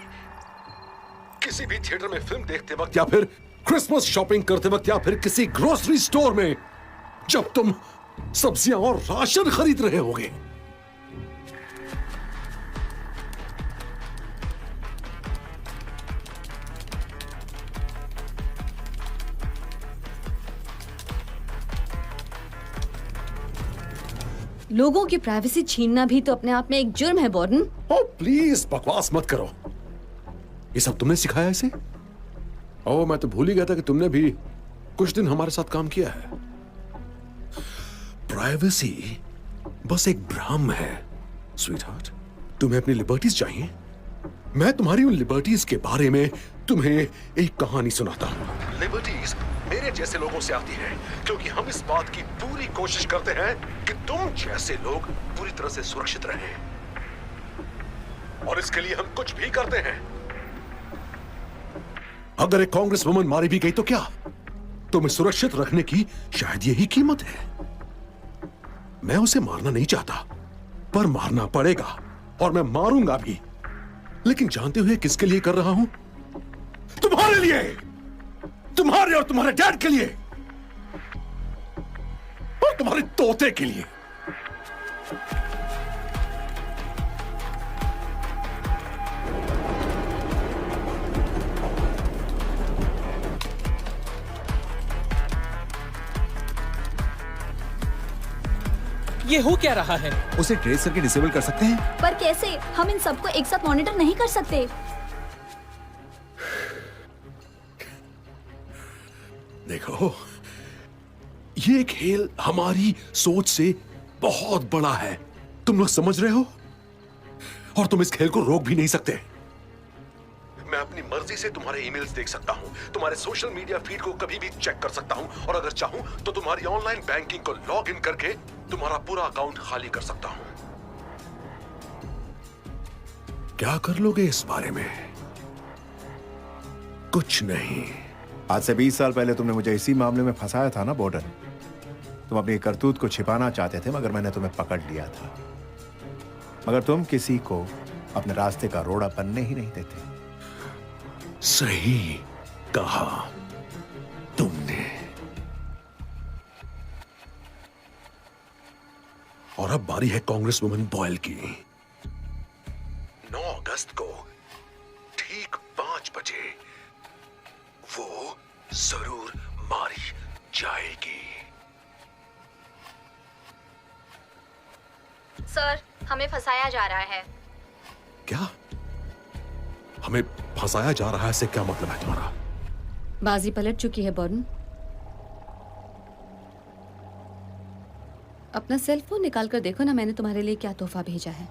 किसी भी थिएटर में फिल्म देखते वक्त या फिर क्रिसमस शॉपिंग करते वक्त या फिर किसी ग्रोसरी स्टोर में जब तुम सब्जियां और राशन खरीद रहे होगे, लोगों की प्राइवेसी छीनना भी तो अपने आप में एक जुर्म है बॉर्डन। ओह प्लीज बकवास मत करो। ये सब तुमने सिखाया इसे? ओह मैं तो भूल ही गया था कि तुमने भी कुछ दिन हमारे साथ काम किया है। प्राइवेसी बस एक भ्रम है स्वीटहार्ट। तुम्हें अपनी लिबर्टीज चाहिए? मैं तुम्हारी उन लिबर्टीज के बारे में तुम्हें एक कहानी सुनाता हूं। लिबर्टीज मेरे जैसे लोगों से आती है क्योंकि हम इस बात की पूरी कोशिश करते हैं कि तुम जैसे लोग पूरी तरह से सुरक्षित रहें, और इसके लिए हम कुछ भी करते हैं। अगर एक कांग्रेस वुमन मारी भी गई तो क्या? तुम्हें सुरक्षित रखने की शायद यही कीमत है। मैं उसे मारना नहीं चाहता, पर मारना पड़ेगा और मैं मारूंगा भी। लेकिन जानते हुए किसके लिए कर रहा हूं? तुम्हारे लिए, तुम्हारे और तुम्हारे डैड के लिए, और तुम्हारे तोते के लिए। ये हो क्या रहा है? उसे ट्रेस करके डिसेबल कर सकते हैं, पर कैसे? हम इन सबको एक साथ मॉनिटर नहीं कर सकते। देखो, ये खेल हमारी सोच से बहुत बड़ा है। तुम लोग समझ रहे हो? और तुम इस खेल को रोक भी नहीं सकते। मैं अपनी मर्जी से तुम्हारे ईमेल्स देख सकता हूं, तुम्हारे सोशल मीडिया फीड को कभी भी चेक कर सकता हूं, और अगर चाहूं तो तुम्हारी ऑनलाइन बैंकिंग को लॉग इन करके तुम्हारा पूरा अकाउंट खाली कर सकता हूं। क्या कर लोगे इस बारे में? कुछ नहीं। आज से 20 साल पहले तुमने मुझे इसी मामले में फंसाया था ना बॉर्डन। तुम अपनी करतूत को छिपाना चाहते थे, मगर मैंने तुम्हें पकड़ लिया था। मगर तुम किसी को अपने रास्ते का रोड़ा बनने ही नहीं देते। सही कहा तुमने। और अब बारी है कांग्रेस वुमन बॉयल की। 9 अगस्त को ठीक 5 बजे वो जरूर मारी जाएगी। सर, हमें फंसाया जा रहा है। क्या? हमें फंसाया जा रहा है से क्या मतलब है तुम्हारा? बाजी पलट चुकी है बॉर्डन। अपना सेल फोन निकाल कर देखो ना, मैंने तुम्हारे लिए क्या तोहफा भेजा है।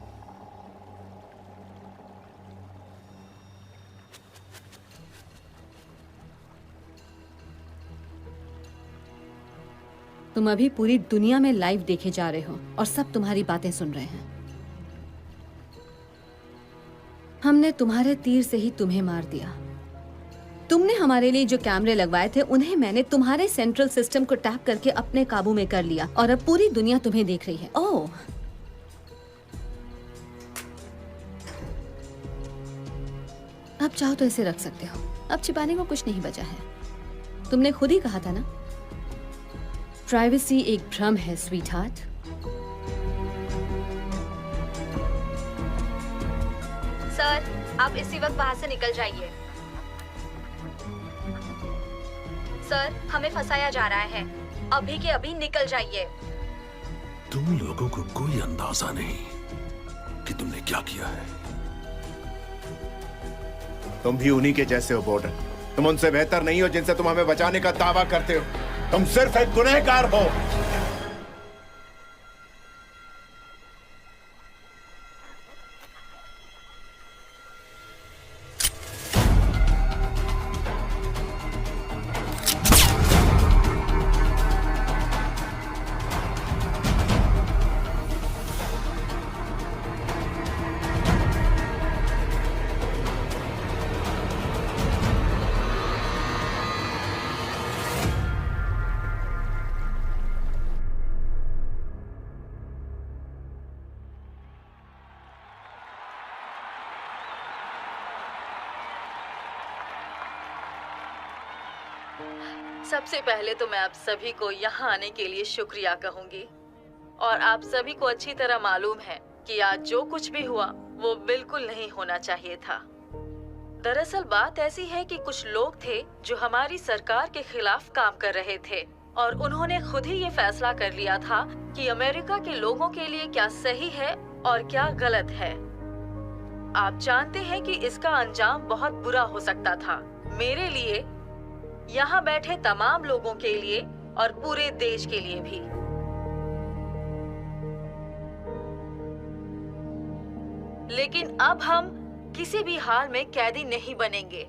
तुम अभी पूरी दुनिया में लाइव देखे जा रहे हो और सब तुम्हारी बातें सुन रहे हैं। हमने तुम्हारे तीर से ही तुम्हें मार दिया। तुमने हमारे लिए जो कैमरे लगवाए थे उन्हें मैंने तुम्हारे सेंट्रल सिस्टम को टैप करके अपने काबू में कर लिया, और अब पूरी दुनिया तुम्हें देख रही है। ओह, अब चाहो तो इसे रख सकते हो। अब छिपाने को कुछ नहीं बचा है। तुमने खुद ही कहा था ना, प्राइवेसी एक भ्रम है स्वीटहार्ट। सर, आप इसी वक्त वहाँ से निकल जाइए। सर, हमें फंसाया जा रहा है। अभी के अभी निकल जाइए। तुम लोगों को कोई अंदाजा नहीं कि तुमने क्या किया है। तुम भी उन्हीं के जैसे हो बॉर्डर। तुम उनसे बेहतर नहीं हो जिनसे तुम हमें बचाने का दावा करते हो। तुम सिर्फ एक गुनहगार हो। सबसे पहले तो मैं आप सभी को यहाँ आने के लिए शुक्रिया कहूंगी। और आप सभी को अच्छी तरह मालूम है कि आज जो कुछ भी हुआ वो बिल्कुल नहीं होना चाहिए था। दरअसल बात ऐसी है कि कुछ लोग थे जो हमारी सरकार के खिलाफ काम कर रहे थे और उन्होंने खुद ही ये फैसला कर लिया था कि अमेरिका के लोगों के लिए क्या सही है और क्या गलत है। आप जानते हैं कि इसका अंजाम बहुत बुरा हो सकता था, मेरे लिए, यहाँ बैठे तमाम लोगों के लिए और पूरे देश के लिए भी। लेकिन अब हम किसी भी हाल में कैदी नहीं बनेंगे।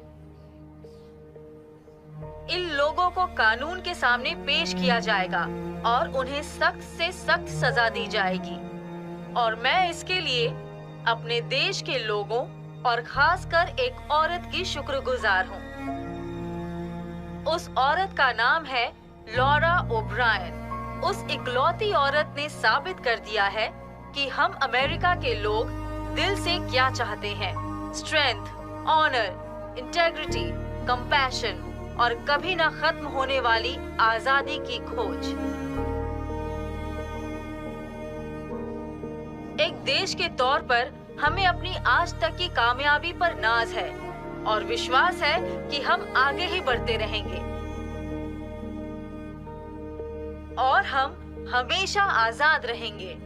इन लोगों को कानून के सामने पेश किया जाएगा और उन्हें सख्त से सख्त सजा दी जाएगी। और मैं इसके लिए अपने देश के लोगों और खासकर एक औरत की शुक्रगुजार हूँ। उस औरत का नाम है लॉरा ओब्रायन। उस इकलौती औरत ने साबित कर दिया है कि हम अमेरिका के लोग दिल से क्या चाहते हैं। स्ट्रेंथ, ऑनर, इंटेग्रिटी, कंपैशन और कभी ना खत्म होने वाली आजादी की खोज। एक देश के तौर पर हमें अपनी आज तक की कामयाबी पर नाज है और विश्वास है कि हम आगे ही बढ़ते रहेंगे और हम हमेशा आजाद रहेंगे।